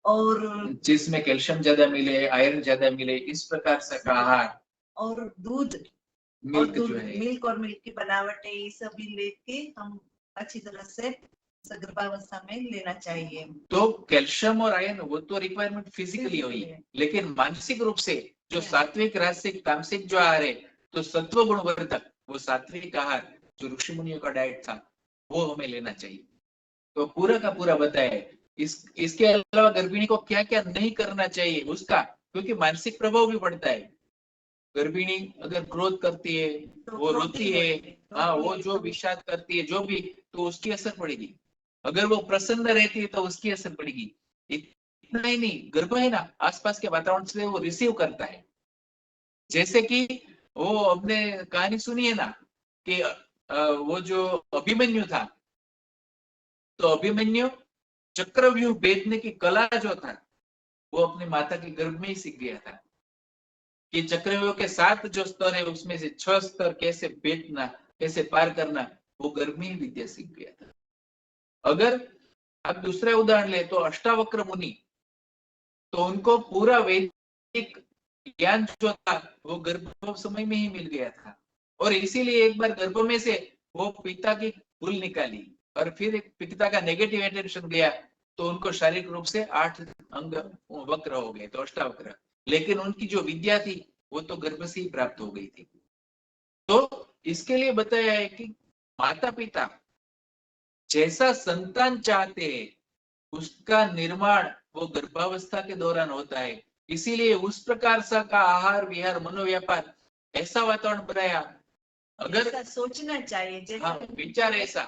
और जिसमें कैल्शियम ज्यादा मिले, आयरन ज्यादा मिले, इस प्रकार से आहार, और दूध, मिल्क जो है, मिल्क और मिल्क की बनावट है, ये सब भी लेके हम अच्छी तरह से गर्भावस्था में लेना चाहिए। तो कैल्शियम और आयरन वो तो रिक्वायरमेंट फिजिकली हुई, लेकिन मानसिक रूप से जो सात्विक, राजसिक, तामसिक जो आहार है, तो सत्व गुणवर्धक वो सात्विक आहार जो ऋषि मुनियों का डाइट था, वो हमें लेना चाहिए। तो पूरा का पूरा बताया। इसके अलावा गर्भिणी को क्या क्या नहीं करना चाहिए उसका, क्योंकि मानसिक प्रभाव भी पड़ता है। गर्भिणी अगर क्रोध करती है, वो रोती है, हाँ, वो जो विषाद करती है, जो भी, तो उसकी असर पड़ेगी। अगर वो प्रसन्न रहती है तो उसकी असर पड़ेगी। इतना ही नहीं, गर्भ है ना आसपास के वातावरण से वो रिसीव करता है। जैसे कि वो अपने कहानी सुनिए ना कि वो जो अभिमन्यु था, तो अभिमन्यु चक्रव्यूह भेदने की कला जो था वो अपनी माता के गर्भ में ही सीख गया था कि चक्रव्यूह के 7 जो स्तर है उसमें से 6 स्तर कैसे भेदना, कैसे पार करना, वो गर्भ में ही विद्या सीख गया था। अगर आप दूसरा उदाहरण ले तो अष्टावक्र मुनि, तो उनको पूरा वैदिक ज्ञान जो था वो गर्भ समय में ही मिल गया था, और इसीलिए एक बार गर्भ में से वो पिता की भूल निकाली और फिर एक पिता का नेगेटिव अटेंशन गया, तो उनको शारीरिक रूप से 8 अंग वक्र हो गए, तो अष्टावक्र। लेकिन उनकी जो विद्या थी वो तो गर्भ से ही प्राप्त हो गई थी। तो इसके लिए बताया है कि माता पिता जैसा संतान चाहते हैं उसका निर्माण वो गर्भावस्था के दौरान होता है। इसीलिए उस प्रकार सा का आहार विहार मनोव्यापार ऐसा वातावरण बनाया। अगर ऐसा सोचना चाहिए जैसे हाँ विचार ऐसा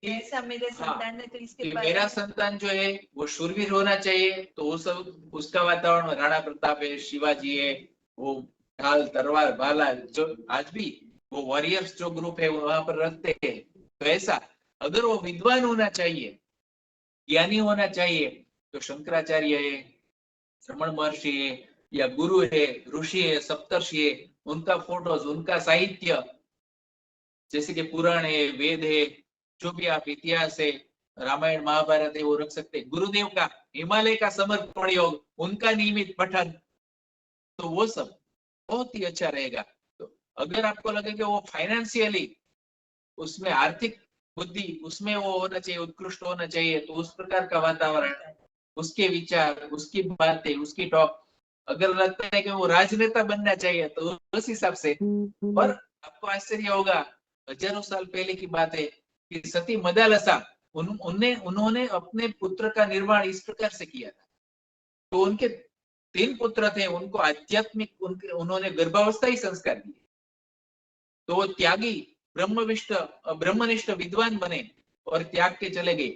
कि ऐसा मेरे हाँ संतान ने तो इसके कि बारे मेरा में संतान जो है वो शूरवीर होना चाहिए, तो वो सब उसका वातावरण राणा प्रताप है, शिवाजी है, वो ढाल तलवार भाला, जो आज भी वो वॉरियर्स जो ग्रुप है वो वहां पर रखते हैं, तो ऐसा अगर वो विद्वान होना चाहिए, ज्ञानी होना चाहिए, तो शंकराचार्य है, श्रमण महर्षि है, या गुरु है, ऋषि है, सप्तर्षि है, उनका फोटोज, उनका साहित्य, जैसे कि पुराण है, वेद है, जो भी आप इतिहास है, रामायण महाभारत है, वो रख सकते हैं। गुरुदेव का हिमालय का समर्पण योग, उनका नियमित पठन, तो वो सब बहुत ही अच्छा रहेगा। तो अगर आपको लगे कि वो फाइनेंशियली उसमें आर्थिक बुद्धि उसमें वो होना चाहिए, उत्कृष्ट होना चाहिए, तो उस प्रकार का वातावरण, उसके विचार, उसकी बातें, उसकी टॉक, अगर लगता है कि वो राजनेता बनना चाहिए तो उस हिसाब से। और आपको आश्चर्य होगा, हजारों साल पहले की बात है कि सती मदालसा उन्होंने अपने पुत्र का निर्माण इस प्रकार से किया था। तो उनके 3 पुत्र थे, उनको आध्यात्मिक उन्होंने गर्भावस्था ही संस्कार दिए, तो वो त्यागी ब्रह्मनिष्ठ विद्वान बने और त्याग के चले गए।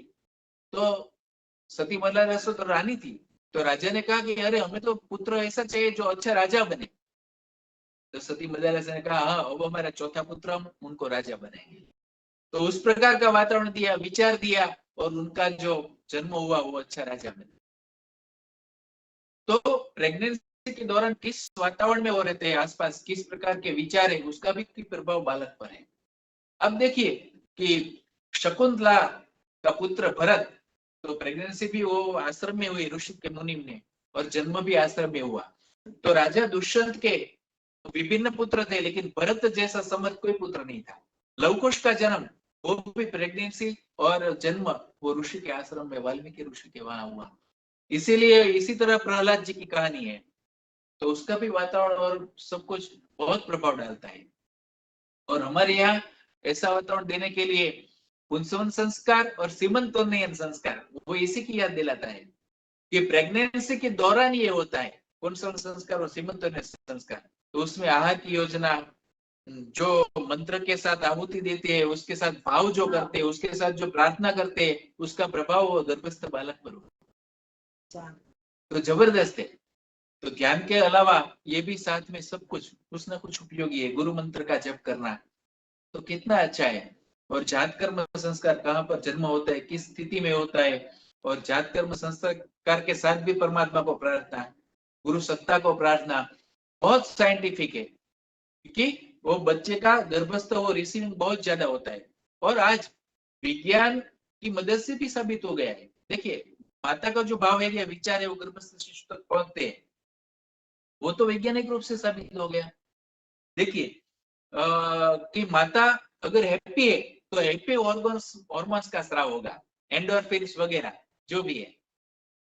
तो सती मदालसा तो रानी थी, तो राजा ने कहा कि अरे हमें तो पुत्र ऐसा चाहिए जो अच्छा राजा बने। तो सती मदालसा ने कहा हाँ, अब हमारा चौथा पुत्र हम उनको राजा बनाएंगे। तो उस प्रकार का वातावरण दिया, विचार दिया, और उनका जो जन्म हुआ वो अच्छा राजा बना। तो प्रेगनेंसी के दौरान किस वातावरण में वो रहते हैं, आसपास किस प्रकार के विचार है, उसका भी प्रभाव बालक पर है। अब देखिए कि शकुंतला का पुत्र भरत, तो प्रेगनेंसी भी वो आश्रम में हुई ऋषि के मुनि ने, और जन्म भी आश्रम में हुआ। तो राजा दुष्यंत के विभिन्न पुत्र थे, लेकिन भरत जैसा समर्थ कोई पुत्र नहीं था। लवकुश का जन्म वो भी प्रेगनेंसी और जन्म वो ऋषि के आश्रम में, वाल्मीकि ऋषि के वहां हुआ। इसीलिए इसी तरह प्रहलाद जी की कहानी है, तो उसका भी वातावरण और सब कुछ बहुत प्रभाव डालता है। और हमारे यहाँ ऐसा वातावरण देने के लिए पुंसवन संस्कार और सीमंतोन्नयन संस्कार वो इसी की याद दिलाता है कि प्रेगनेंसी के दौरान ये होता है, पुंसवन संस्कार और सीमंतोन्नयन संस्कार। तो उसमें आहार की योजना, जो मंत्र के साथ आहुति देते हैं, उसके साथ भाव जो करते हैं, उसके साथ जो प्रार्थना करते हैं, उसका प्रभाव वो गर्भस्थ बालक पर होता है। तो जबरदस्त है। तो ज्ञान के अलावा ये भी साथ में सब कुछ ना कुछ उपयोगी है। गुरु मंत्र का जप करना तो कितना अच्छा है। और जात कर्म संस्कार कहाँ पर जन्म होता है, किस स्थिति में होता है, और जात कर्म संस्कार के साथ भी परमात्मा को प्रार्थना, गुरु सत्ता को प्रार्थना, बहुत साइंटिफिक है, क्योंकि वो बच्चे का गर्भस्थ वो रिसीविंग बहुत ज्यादा होता है। और आज विज्ञान की मदद से भी साबित हो गया है। देखिए माता का जो भाव है या विचार है वो गर्भस्थ शिशु तक पहुंचते हैं, वो तो वैज्ञानिक रूप से साबित हो गया। देखिए कि माता अगर हैप्पी है तो हैप्पी हॉर्मोन्स का स्राव होगा, एंडोर्फिन्स वगैरह जो भी है।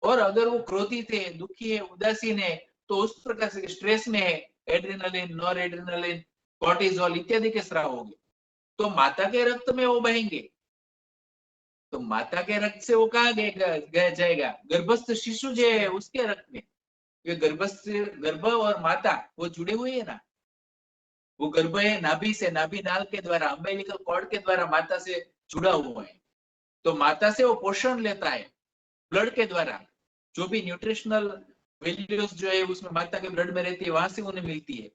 और अगर वो क्रोधित है, दुखी है, उदासीन है, तो उस प्रकार से स्ट्रेस में है, एड्रेनालिन, नॉर एड्रेनालिन, कॉर्टिजोल इत्यादि के स्राव होंगे, तो माता के रक्त में वो बहेंगे। तो माता के रक्त से वो कहाँ गया जाएगा, गर्भस्थ शिशु जो है उसके रक्त में। ये गर्भ और माता वो जुड़े हुए है ना, वो गर्भ है नाभि से, नाभि नाल के द्वारा, अम्बिलिकल कॉर्ड के द्वारा माता से जुड़ा हुआ है। तो माता से वो पोषण लेता है ब्लड के द्वारा, जो भी न्यूट्रिशनल वैल्यूज जो है उसमें माता के ब्लड में रहती है, वहां से उन्हें मिलती है।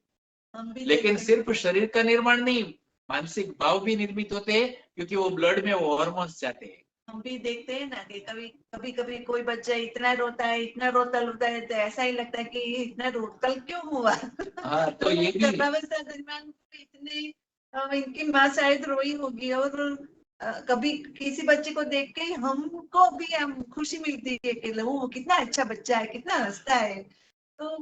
हम भी लेकिन देखते सिर्फ शरीर का निर्माण नहीं, मानसिक भाव भी निर्मित होते हैं, क्योंकि वो ब्लड में वो हार्मोन्स जाते हैं। हम भी देखते हैं ना कि कभी कभी कोई बच्चा इतना रोता है, इतना रोता रोता है, तो ऐसा ही लगता है कि ये इतना कल क्यों हुआ। हाँ, तो ये भी गर्भावस्था दरमियान इतने इनकी माँ शायद रोई होगी, और कभी किसी बच्चे को देख के हमको भी हम खुशी मिलती है कि वो कितना अच्छा बच्चा है, कितना हंसता है। तो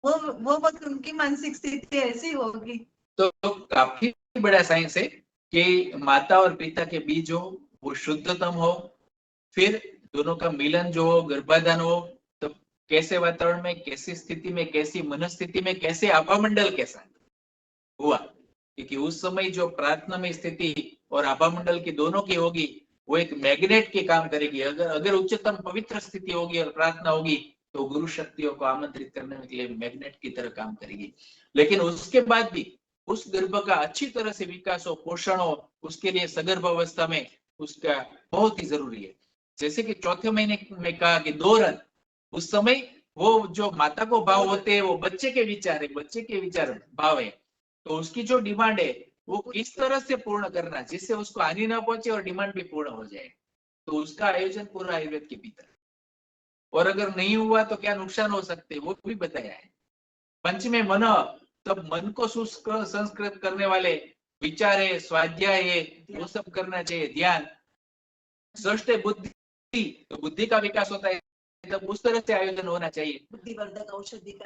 वो वक्त उनकी मानसिक स्थिति ऐसी होगी। तो काफी बड़ा साइंस है कि माता और पिता के बीज हो वो शुद्धतम हो, फिर दोनों का मिलन जो हो, गर्भाधान हो, तो कैसे वातावरण में, कैसी स्थिति में, कैसी मनस्थिति में, कैसे आभामंडल के साथ हुआ, क्योंकि उस समय जो प्रार्थना में स्थिति और आभामंडल की दोनों की होगी, वो एक मैग्नेट के काम करेगी। अगर उच्चतम पवित्र स्थिति होगी और प्रार्थना होगी, तो गुरु शक्तियों को आमंत्रित करने के लिए मैग्नेट की तरह काम करेगी। लेकिन उसके बाद भी उस गर्भ का अच्छी तरह से विकास हो, पोषण हो, उसके लिए सगर्भ अवस्था में उसका बहुत ही जरूरी है। जैसे कि चौथे महीने में कहा कि 2 रन, उस समय वो जो माता को भाव होते हैं वो बच्चे के विचार है, बच्चे के विचार भाव है, तो उसकी जो डिमांड है वो किस तरह से पूर्ण करना जिससे उसको हानि ना पहुंचे और डिमांड भी पूर्ण हो जाए, तो उसका आयोजन पूरा आयुर्वेद के भीतर। और अगर नहीं हुआ तो क्या नुकसान हो सकते वो भी बताया है। पंचमे मन, तब मन को संस्कृत करने वाले विचार है, स्वाध्याय है, वो सब करना चाहिए, ध्यान। षष्ठ बुद्धि, तो बुद्धि का विकास होता है, तब उस तरह से आयोजन होना चाहिए। बुद्धिवर्धक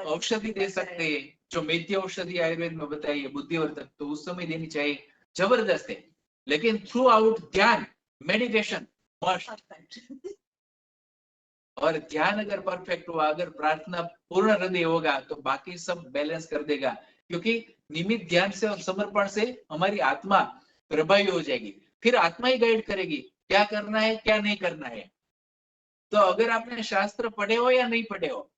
औषधि दे सकते हैं, जो मेथी औषधि आयुर्वेद में बताई है बुद्धिवर्धक, तो उस समय देनी चाहिए, जबरदस्त है। लेकिन थ्रू आउट ध्यान, मेडिटेशन मस्ट। और ध्यान अगर परफेक्ट हुआ, अगर प्रार्थना पूर्ण हृदय होगा, तो बाकी सब बैलेंस कर देगा, क्योंकि निमित ध्यान से और समर्पण से हमारी आत्मा प्रभावी हो जाएगी। फिर आत्मा ही गाइड करेगी क्या करना है, क्या नहीं करना है। तो अगर आपने शास्त्र पढ़े हो या नहीं पढ़े हो,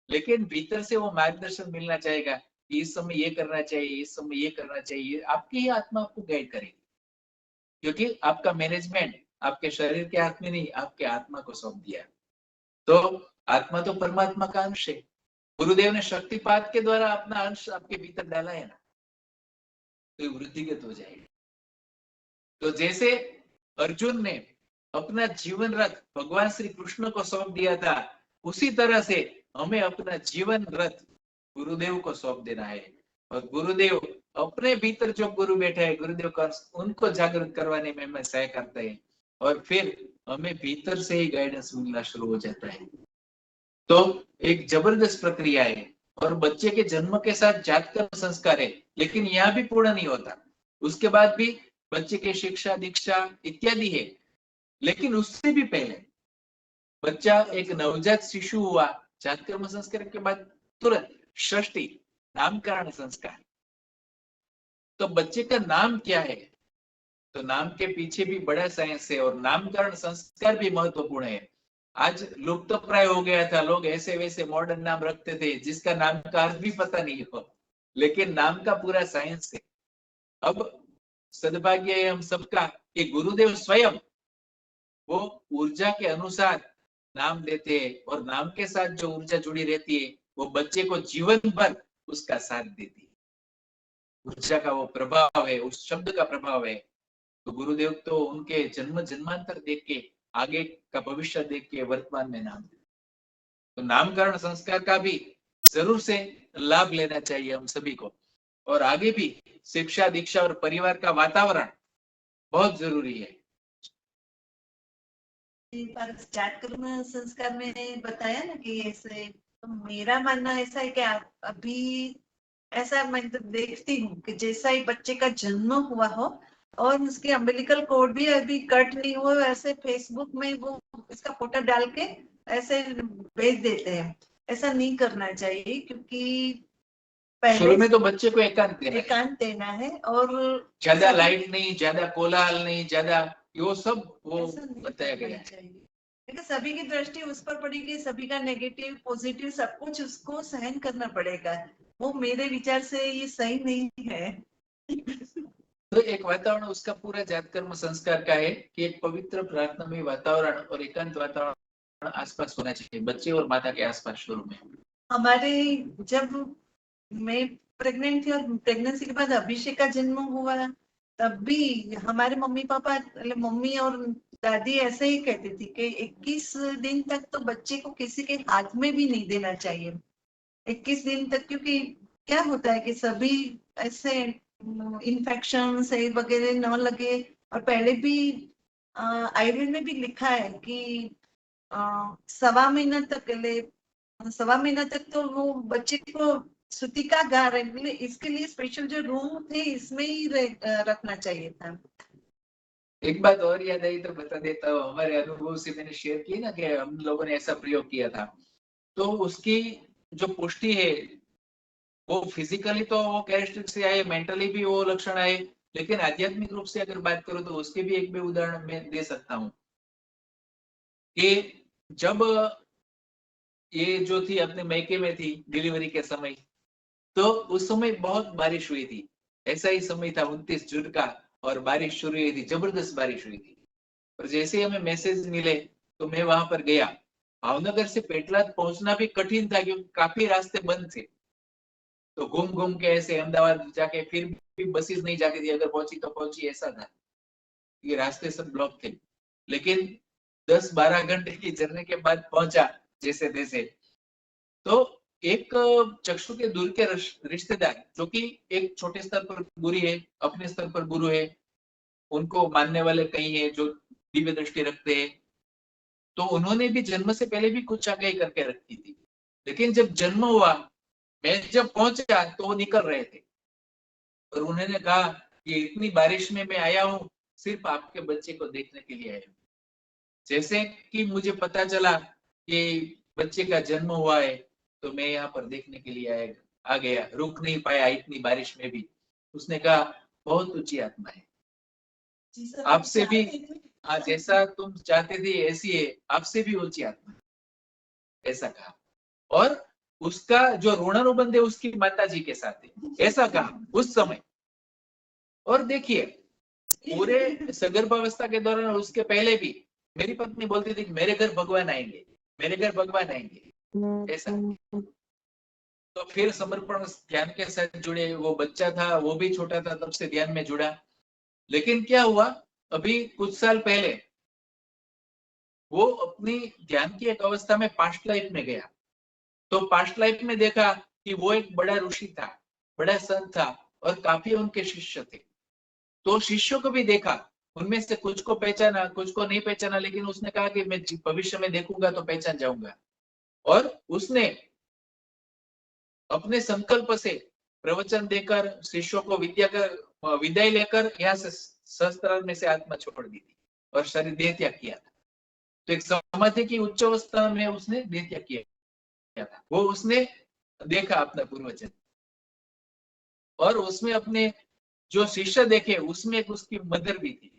लेकिन भीतर से वो मार्गदर्शन मिलना चाहेगा कि इस समय ये करना चाहिए, इस समय ये करना चाहिए, आपकी ही आत्मा आपको गाइड करेगी, क्योंकि आपका मैनेजमेंट आपके शरीर के हाथ में नहीं, आपके आत्मा को सौंप दिया। तो आत्मा तो परमात्मा का अंश है, गुरुदेव ने शक्तिपात के द्वारा अपना अंश आपके भीतर डाला है ना, तो वृद्धिगत हो जाएगा। तो जैसे अर्जुन ने अपना जीवन रथ भगवान श्री कृष्ण को सौंप दिया था, उसी तरह से हमें अपना जीवन रथ गुरुदेव को सौंप देना है। और गुरुदेव अपने भीतर जो गुरु बैठा है, गुरुदेव का उनको जागृत करवाने में हमें सहाय करते हैं, और फिर हमें भीतर से ही गाइडेंस मिलना शुरू हो जाता है। तो एक जबरदस्त प्रक्रिया है। और बच्चे के जन्म के साथ जातकर्म संस्कार है, लेकिन यहाँ भी पूर्ण नहीं होता, उसके बाद भी बच्चे के शिक्षा दीक्षा इत्यादि है। लेकिन उससे भी पहले बच्चा एक नवजात शिशु हुआ, जातकर्म संस्कार के बाद तुरंत षष्ठी नामकरण संस्कार। तो बच्चे का नाम क्या है, तो नाम के पीछे भी बड़ा साइंस है, और नामकरण संस्कार भी महत्वपूर्ण है। आज लुप्त तो प्राय हो गया था, लोग ऐसे वैसे मॉडर्न नाम रखते थे जिसका नाम का अर्थ भी पता नहीं हो, लेकिन नाम का पूरा साइंस है। अब सद्भाग्य है हम सबका कि गुरुदेव स्वयं वो ऊर्जा के अनुसार नाम देते हैं, और नाम के साथ जो ऊर्जा जुड़ी रहती है वो बच्चे को जीवन भर उसका साथ देती है। ऊर्जा का वो प्रभाव है, उस शब्द का प्रभाव है। तो गुरुदेव तो उनके जन्म जन्मांतर देख के, आगे का भविष्य देख के वर्तमान में नाम देते। तो नामकरण संस्कार का भी जरूर से लाभ लेना चाहिए हम सभी को। और आगे भी शिक्षा दीक्षा और परिवार का वातावरण बहुत जरूरी है। जातकर्म संस्कार में बताया ना कि ऐसे, तो मेरा मानना ऐसा है कि अभी ऐसा मैं तो देखती हूँ कि जैसा ही बच्चे का जन्म हुआ हो और उसके अम्बिलिकल कोड भी अभी कट नहीं हुआ, ऐसे फेसबुक में वो इसका फोटो डाल के ऐसे भेज देते हैं। ऐसा नहीं करना चाहिए, क्योंकि शुरू में तो बच्चे को एकांत देना है, और ज्यादा लाइट नहीं, ज्यादा कोलाहल नहीं, ज्यादा वो सब वो बताया गया है। लेकिन सभी की दृष्टि उस पर पड़ेगी, सभी का नेगेटिव पॉजिटिव सब कुछ उसको सहन करना पड़ेगा। वो मेरे विचार से ये सही नहीं है। तो एक वातावरण उसका पूरा जातकर्म संस्कार का है कि एक पवित्र प्रार्थनामय वातावरण और एकांत वातावरण आसपास होना चाहिए, बच्चे और माता के आसपास शुरू में। हमारे जब मैं प्रेग्नेंट थी और प्रेगनेंसी के बाद अभिषेक का जन्म हुआ, तब भी हमारे मम्मी पापा, मम्मी और दादी ऐसे ही कहती थी कि 21 दिन तक तो बच्चे को किसी के हाथ में भी नहीं देना चाहिए। 21 दिन तक, क्योंकि क्या होता है कि सभी ऐसे इन्फेक्शन से वगैरह न लगे। और पहले भी आयुर्वेद में भी लिखा है कि 1.25 महीना तक, 1.25 महीना तक तो वो बच्चे को सूतिका गा रहे, इसके लिए स्पेशल जो रूम थे इसमें ही रखना चाहिए था। एक बात और याद आई तो बता देता हूँ, हमारे अनुभव से मैंने शेयर की ना कि हम लोगों ने ऐसा प्रयोग किया था, तो उसकी जो पुष्टि है वो फिजिकली तो वो कैरेक्टरिस्टिक से आए, मेंटली भी वो लक्षण आए, लेकिन आध्यात्मिक रूप से अगर बात करूं तो उसके भी एक भी उदाहरण मैं दे सकता हूँ कि जब ये जो थी अपने मैके में थी डिलीवरी के समय, तो उस समय बहुत बारिश हुई थी। ऐसा ही समय था 29 जून का, और बारिश शुरू हुई थी, जबरदस्त बारिश हुई थी। और जैसे ही हमें मैसेज मिले तो मैं वहां पर गया। भावनगर से पेटलाद पहुंचना भी कठिन था क्योंकि काफी रास्ते बंद थे, तो घूम घूम के ऐसे अहमदाबाद जाके फिर भी बसेस नहीं जाती थी, अगर पहुंची तो पहुंची, ऐसा था। ये रास्ते सब ब्लॉक थे, लेकिन 10-12 घंटे की जर्नी के बाद पहुंचा जैसे तैसे। तो एक चक्षु के दूर के रिश्तेदार जो कि एक छोटे स्तर पर गुरु है, अपने स्तर पर गुरु है, उनको मानने वाले कई है जो दिव्य दृष्टि रखते हैं, तो उन्होंने भी जन्म से पहले भी कुछ आगाही करके रखी थी। लेकिन जब जन्म हुआ, मैं जब पहुंचा तो वो निकल रहे थे और उन्होंने कहा कि इतनी बारिश में मैं आया हूँ सिर्फ आपके बच्चे को देखने के लिए आया हूँ। जैसे कि मुझे पता चला कि बच्चे का जन्म हुआ है, तो मैं यहाँ पर देखने के लिए आ गया, रुक नहीं पाया इतनी बारिश में भी। उसने कहा बहुत ऊंची आत्मा है, आपसे भी, हाँ जैसा तुम चाहते थे ऐसी है, आपसे भी ऊंची आत्मा, ऐसा कहा। और उसका जो ऋणानुबंध है उसकी माता जी के साथ है, ऐसा कहा उस समय। और देखिए पूरे सगर्भावस्था के दौरान और उसके पहले भी मेरी पत्नी बोलती थी कि मेरे घर भगवान आएंगे, मेरे घर भगवान आएंगे, ऐसा। तो फिर समर्पण ध्यान के साथ जुड़े, वो बच्चा था, वो भी छोटा था, तब से ध्यान में जुड़ा। लेकिन क्या हुआ, अभी कुछ साल पहले वो अपनी ध्यान की एक अवस्था में पास्ट लाइफ में गया, तो पास्ट लाइफ में देखा कि वो एक बड़ा ऋषि था, बड़ा संत था, और काफी उनके शिष्य थे। तो शिष्यों को भी देखा, उनमें से कुछ को पहचाना, कुछ को नहीं पहचाना, लेकिन उसने कहा कि मैं भविष्य में देखूंगा तो पहचान जाऊंगा। और उसने अपने संकल्प से प्रवचन देकर शिष्यों को विदाई लेकर यहाँ से शस्त्र में से आत्मा छोड़ दी थी और शरीर देह त्याग किया था। तो एक समाधि की उच्च अवस्था में उसने देह त्याग किया था, वो उसने देखा अपना पूर्वजन, और उसमें अपने जो शिष्य देखे उसमें एक उसकी मदर भी थी।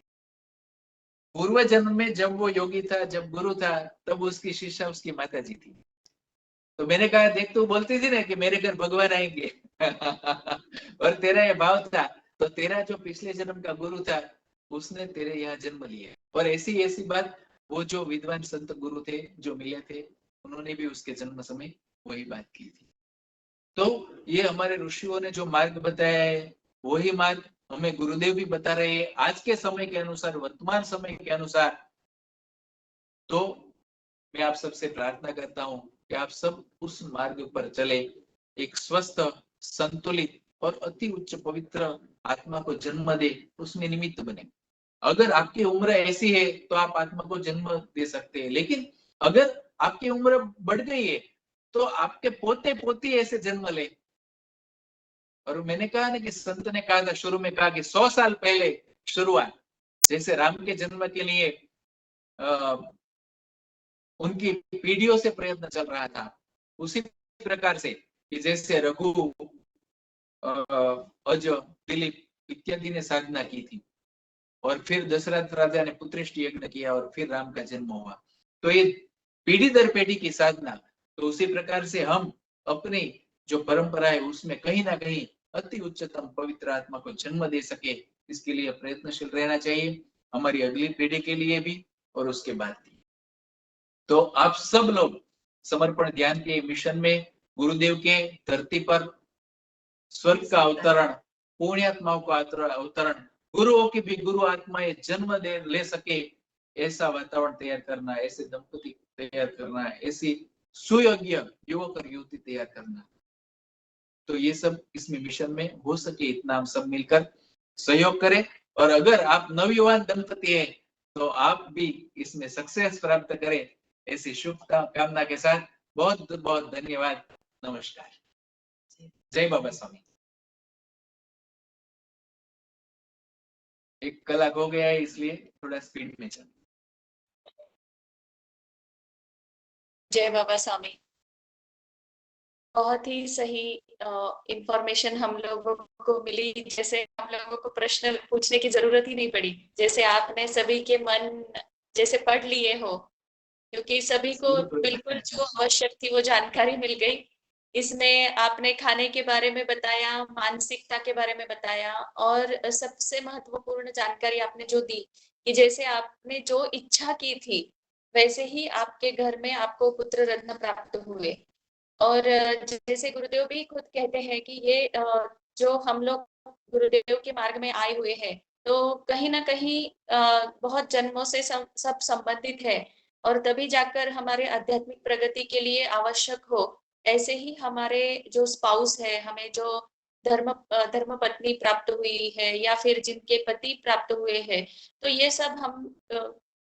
पूर्व जन्म में जब वो योगी था, जब गुरु था, तब उसकी शिष्या उसकी माता जी थी। तो मैंने कहा देख तू बोलती थी ना कि मेरे घर भगवान आएंगे और तेरा ये भाव था, तो तेरा जो पिछले जन्म का गुरु था उसने तेरे यहाँ जन्म लिया। और ऐसी बात वो जो विद्वान संत गुरु थे जो मिले थे, उन्होंने भी उसके जन्म समय वही बात की थी। तो ये हमारे ऋषियों ने जो मार्ग बताया है, वही मार्ग हमें गुरुदेव भी बता रहे हैं आज के समय के अनुसार, वर्तमान समय के अनुसार। तो मैं आप सबसे प्रार्थना करता हूँ कि आप सब उस मार्ग पर चले, एक स्वस्थ, संतुलित और अति उच्च पवित्र आत्मा को जन्म दे, उसमें निमित्त बने। अगर आपकी उम्र ऐसी है तो आप आत्मा को जन्म दे सकते हैं, लेकिन अगर आपकी उम्र बढ़ गई है तो आपके पोते पोती ऐसे जन्म ले। और मैंने कहा ना कि संत ने कहा था शुरू में, कहा कि 100 साल पहले शुरुआत, जैसे राम के जन्म के लिए उनकी पीढ़ियों से प्रयत्न चल रहा था, उसी प्रकार से कि जैसे रघु, अज, दिलीप इत्यादि ने साधना की थी, और फिर दशरथ राजा ने पुत्रेष्टि यज्ञ किया, और फिर राम का जन्म हुआ। तो ये पीढ़ी दर पीढ़ी की साधना। तो उसी प्रकार से हम अपनी जो परंपरा है उसमें कहीं ना कहीं अति उच्चतम पवित्र आत्मा को जन्म दे सके, इसके लिए प्रयत्नशील रहना चाहिए, हमारी अगली पीढ़ी के लिए भी और उसके बाद भी। तो आप सब लोग समर्पण ध्यान के मिशन में गुरुदेव के धरती पर स्वर्ग का अवतरण, पुण्यात्माओं का अवतरण, गुरुओं की भी गुरु आत्माएं जन्म ले सके ऐसा वातावरण तैयार करना, ऐसे दंपति तैयार करना, ऐसी सुयोग्य युवक और युवती तैयार करना। तो ये सब इसमें मिशन में हो सके इतना हम सब मिलकर सहयोग करें। और अगर आप नवयुवान दंपति हैं तो आप भी इसमें सक्सेस प्राप्त करें, ऐसी शुभकामना के साथ बहुत बहुत धन्यवाद। नमस्कार। जय बाबा स्वामी। 1 कलाक हो गया है इसलिए थोड़ा स्पीड में चल। जय बाबा स्वामी। बहुत ही सही इंफॉर्मेशन हम लोगों को मिली, जैसे हम लोगों को प्रश्न पूछने की जरूरत ही नहीं पड़ी, जैसे आपने सभी के मन जैसे पढ़ लिए हो, क्योंकि सभी को बिल्कुल जो आवश्यक थी वो जानकारी मिल गई। इसमें आपने खाने के बारे में बताया, मानसिकता के बारे में बताया, और सबसे महत्वपूर्ण जानकारी आपने जो दी कि जैसे आपने जो इच्छा की थी वैसे ही आपके घर में आपको पुत्र रत्न प्राप्त हुए। और जैसे गुरुदेव भी खुद कहते हैं कि ये जो हम लोग गुरुदेव के मार्ग में आए हुए हैं तो कहीं ना कहीं बहुत जन्मों से सब संबंधित है, और तभी जाकर हमारे आध्यात्मिक प्रगति के लिए आवश्यक हो। ऐसे ही हमारे जो स्पाउस है, हमें जो धर्म पत्नी प्राप्त हुई है या फिर जिनके पति प्राप्त हुए हैं, तो ये सब हम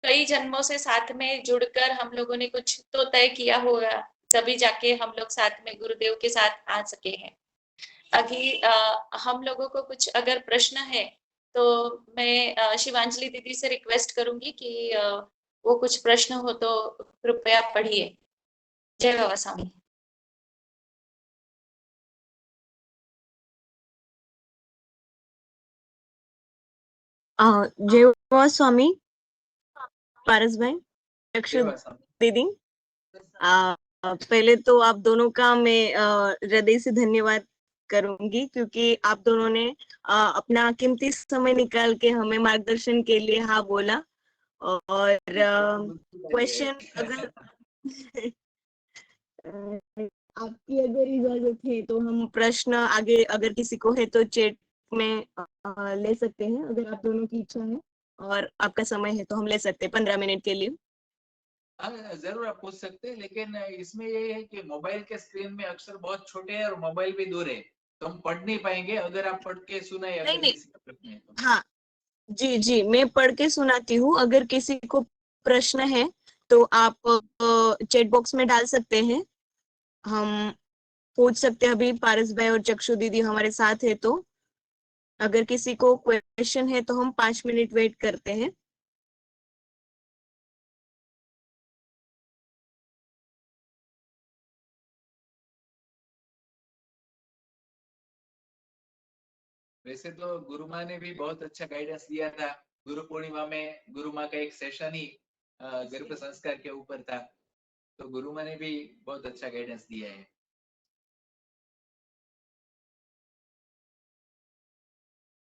कई जन्मों से साथ में जुड़कर हम लोगों ने कुछ तो तय किया होगा, तभी जाके हम लोग साथ में गुरुदेव के साथ आ सके हैं। अभी हम लोगों को कुछ अगर प्रश्न है तो मैं शिवांजलि दीदी से रिक्वेस्ट करूंगी कि वो कुछ प्रश्न हो तो कृपया पढ़िए। जय बाबा स्वामी। जय बाबा स्वामी। पारस भाई, चक्षु दीदी, पहले तो आप दोनों का मैं हृदय से धन्यवाद करूंगी, क्योंकि आप दोनों ने अपना कीमती समय निकाल के हमें मार्गदर्शन के लिए हाँ बोला। और क्वेश्चन अगर आपकी अगर इजाजत है तो हम प्रश्न आगे अगर किसी को है तो चैट में ले सकते हैं, अगर आप दोनों की इच्छा है और आपका समय है तो हम ले सकते हैं 15 मिनट के लिए। जरूर आप पूछ सकते हैं, लेकिन इसमें ये है कि मोबाइल के स्क्रीन में अक्षर बहुत छोटे हैं और मोबाइल भी दूर है, तो हम पढ़ नहीं पाएंगे। अगर आप पढ़ के सुनाए अगर नहीं, किसी का प्रश्न है तो। हाँ जी जी, मैं पढ़ के सुनाती हूँ। अगर किसी को प्रश्न है तो आप चैट बॉक्स में डाल सकते हैं, हम पूछ सकते हैं। अभी पारस भाई और चक्षु दीदी हमारे साथ है, तो अगर किसी को क्वेश्चन है तो हम 5 मिनट वेट करते हैं। वैसे तो गुरु माँ ने भी बहुत अच्छा गाइडेंस दिया था। गुरु पूर्णिमा में गुरु माँ का एक सेशन ही गर्भ संस्कार के ऊपर था, तो गुरु माँ ने भी बहुत अच्छा गाइडेंस दिया है।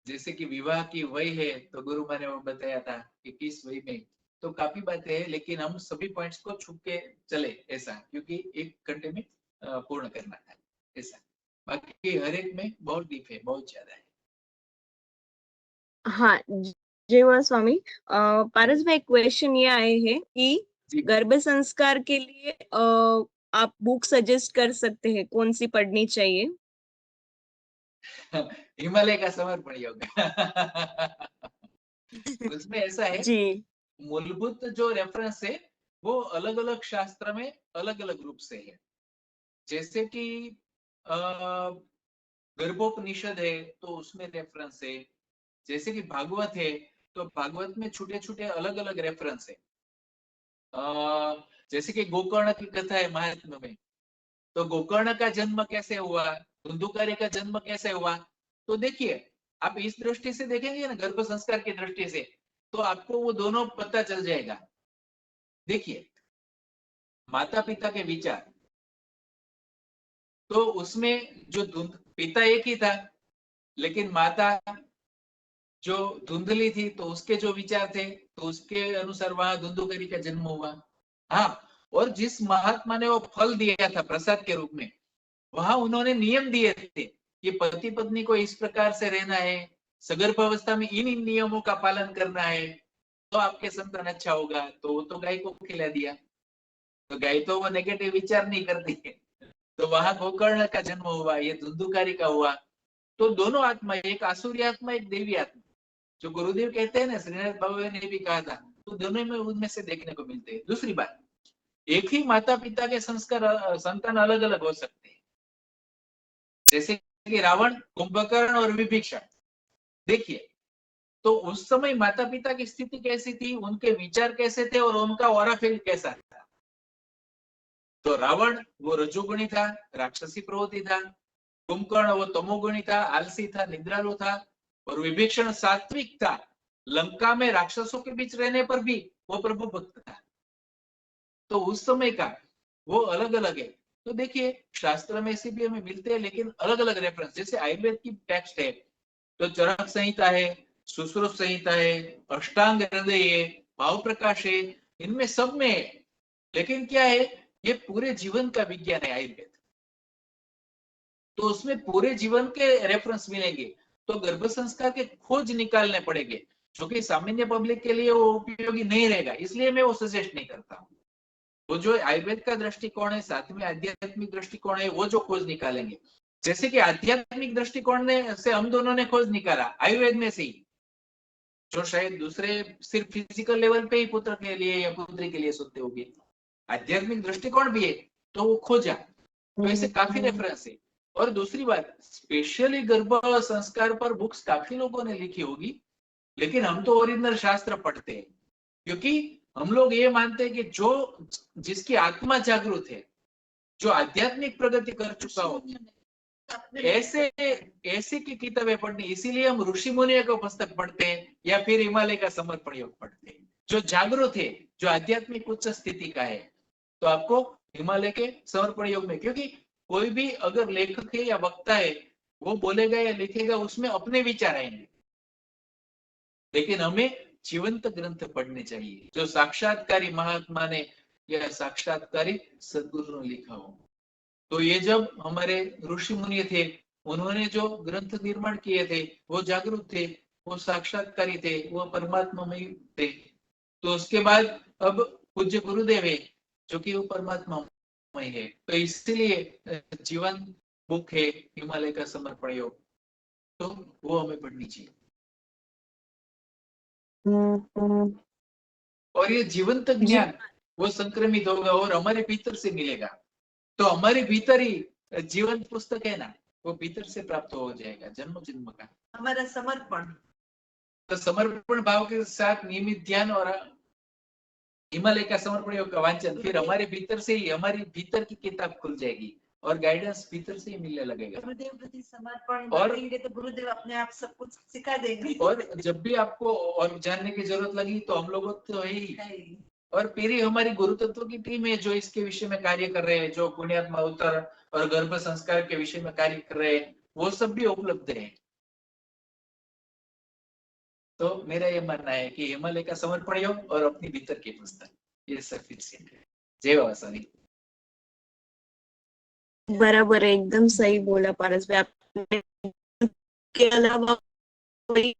जैसे कि विवाह की वय है तो गुरु माँ ने वो बताया था कि किस वय में, तो काफी बातें हैं, लेकिन हम सभी पॉइंट्स को छू के चले ऐसा, क्योंकि 1 घंटे में पूर्ण करना था ऐसा। बाकी हर एक में बहुत डीप है, बहुत ज्यादा है। हाँ, जय बाबा स्वामी। पारस भाई, क्वेश्चन ये आए हैं कि गर्भ संस्कार के लिए आप बुक सजेस्ट कर सकते हैं, कौन सी पढ़नी चाहिए? हिमालय का समर्पण योग। उसमें ऐसा है, जी मूलभूत जो रेफरेंस है वो अलग अलग शास्त्र में अलग अलग रूप से है। जैसे कि गर्भोपनिषद है तो उसमें रेफरेंस है। जैसे कि भागवत है तो भागवत में छोटे छोटे अलग अलग रेफरेंस है। जैसे कि गोकर्ण की कथा है महात्म्य में, तो गोकर्ण का जन्म कैसे हुआ, धुंधुकारी का जन्म कैसे हुआ, तो देखिए आप इस दृष्टि से देखेंगे ना, गर्भ संस्कार की दृष्टि से, तो आपको वो दोनों पता चल जाएगा। देखिए माता पिता के विचार, तो उसमें जो पिता एक ही था, लेकिन माता जो धुंधली थी तो उसके जो विचार थे तो उसके अनुसार वहां धुंधुकरी का जन्म हुआ। हाँ, और जिस महात्मा ने वो फल दिया था प्रसाद के रूप में, वहां उन्होंने नियम दिए थे कि पति पत्नी को इस प्रकार से रहना है, सगर्भावस्था में इन इन नियमों का पालन करना है, तो आपके संतान अच्छा होगा। तो वो तो गाय को खिला दिया, तो गाय तो वो नेगेटिव विचार नहीं करती है। तो वहां गोकर्ण का जन्म हुआ, ये धुंधुकारी का हुआ। तो दोनों आत्मा, एक आसुरी आत्मा, एक देवी आत्मा, जो गुरुदेव कहते हैं ना, श्रीनाथ बाबू ने भी कहा था, तो दोनों में उनमें से देखने को मिलते हैं। दूसरी बात, एक ही माता पिता के संस्कार संतान अलग अलग हो सकते हैं। जैसे कि रावण, कुंभकर्ण और विभीषण, देखिए तो उस समय माता पिता की स्थिति कैसी थी, उनके विचार कैसे थे और उनका ऑरा फील्ड कैसा था। तो रावण वो रजोगुणी था, राक्षसी प्रवृत्ति था। कुंभकर्ण वो तमोगुणी था, आलसी था, निद्रालु था। और विभीषण सात्विक था, लंका में राक्षसों के बीच रहने पर भी वो प्रभु भक्त था। तो उस समय का वो अलग अलग है। तो देखिए शास्त्र में ऐसे भी हमें मिलते हैं, लेकिन अलग अलग रेफरेंस। जैसे आयुर्वेद की टेक्स्ट है तो चरक संहिता है, सुश्रुत संहिता है, अष्टांग हृदय है, भाव प्रकाश है, इनमें सब में है। लेकिन क्या है, ये पूरे जीवन का विज्ञान है आयुर्वेद, तो उसमें पूरे जीवन के रेफरेंस मिलेंगे। तो गर्भ संस्कार के खोज निकालने पड़ेंगे, जो कि सामान्य पब्लिक के लिए वो उपयोगी नहीं रहेगा, इसलिए मैं वो सजेस्ट नहीं करता हूँ। वो जो आयुर्वेद का दृष्टिकोण है, साथ में आध्यात्मिक दृष्टिकोण है, वो जो खोज निकालेंगे। जैसे कि आध्यात्मिक दृष्टिकोण ने से हम दोनों ने खोज निकाला आयुर्वेद में से ही, जो शायद दूसरे सिर्फ फिजिकल लेवल पे ही पुत्र के लिए या पुत्री के लिए सुनते होंगे, आध्यात्मिक दृष्टिकोण भी है तो वो खोजा। तो ऐसे काफी रेफरेंस है। और दूसरी बात, स्पेशली गर्भ संस्कार पर बुक्स काफी लोगों ने लिखी होगी, लेकिन हम तो ओरिजिनल शास्त्र पढ़ते हैं, क्योंकि हम लोग ये मानते हैं कि जो जिसकी आत्मा जागृत है, जो आध्यात्मिक प्रगति कर चुका हो, ऐसे ऐसे की किताबें पढ़नी। इसीलिए हम ऋषि मुनियों का पुस्तक पढ़ते हैं या फिर हिमालय का समर्पण योग पढ़ते हैं। जो जागृत है, जो आध्यात्मिक उच्च स्थिति का है, तो आपको हिमालय के समर्पण योग में, क्योंकि कोई भी अगर लेखक है या वक्ता है, वो बोलेगा या लिखेगा, उसमें अपने विचार आएंगे। लेकिन हमें जीवंत ग्रंथ पढ़ने चाहिए, जो साक्षात्कारी महात्मा ने या साक्षात्कारी सदगुरु ने लिखा हो। तो ये जब हमारे ऋषि मुनि थे, उन्होंने जो ग्रंथ निर्माण किए थे, वो जागरूक थे, वो साक्षात्कारी थे, वो परमात्मामय थे। तो उसके बाद अब पूज्य गुरुदेव है, जो कि वो परमात्मामय है। तो इसलिए जीवन बुक है हिमालय का समर्पण योग, तो वो हमें पढ़नी चाहिए। और ये जीवंत ज्ञान वो संक्रमित होगा और हमारे भीतर से मिलेगा। तो हमारे भीतर ही जीवन पुस्तक है ना, वो भीतर से प्राप्त हो जाएगा जन्म जन्म का। हमारा समर्पण, तो समर्पण भाव के साथ नियमित ध्यान और हिमालय का समर्पण योग का वांचन, फिर हमारे भीतर से ही हमारी भीतर की किताब खुल जाएगी और गाइडेंस भीतर से ही मिलने लगेगा। गुरुदेव प्रति समर्पण और करेंगे तो गुरुदेव अपने आप सब कुछ सिखा देंगे। और जब भी आपको और जानने की जरूरत लगी तो हम लोग तो है ही। और फिर ही हमारी गुरु तत्व की टीम है जो इसके विषय में कार्य कर रहे हैं, जो पुण्यात्मा अवतार और गर्भ संस्कार के विषय में कार्य कर रहे हैं, वो सब भी उपलब्ध है। तो मेरा ये मानना है कि हिमालय का समर्पण योग और अपनी भीतर की पुस्तक, ये सफिशिएंट है। जय बाबा स्वामी। बराबर है, एकदम सही बोला पारस भाई आपने। के अलावा कोई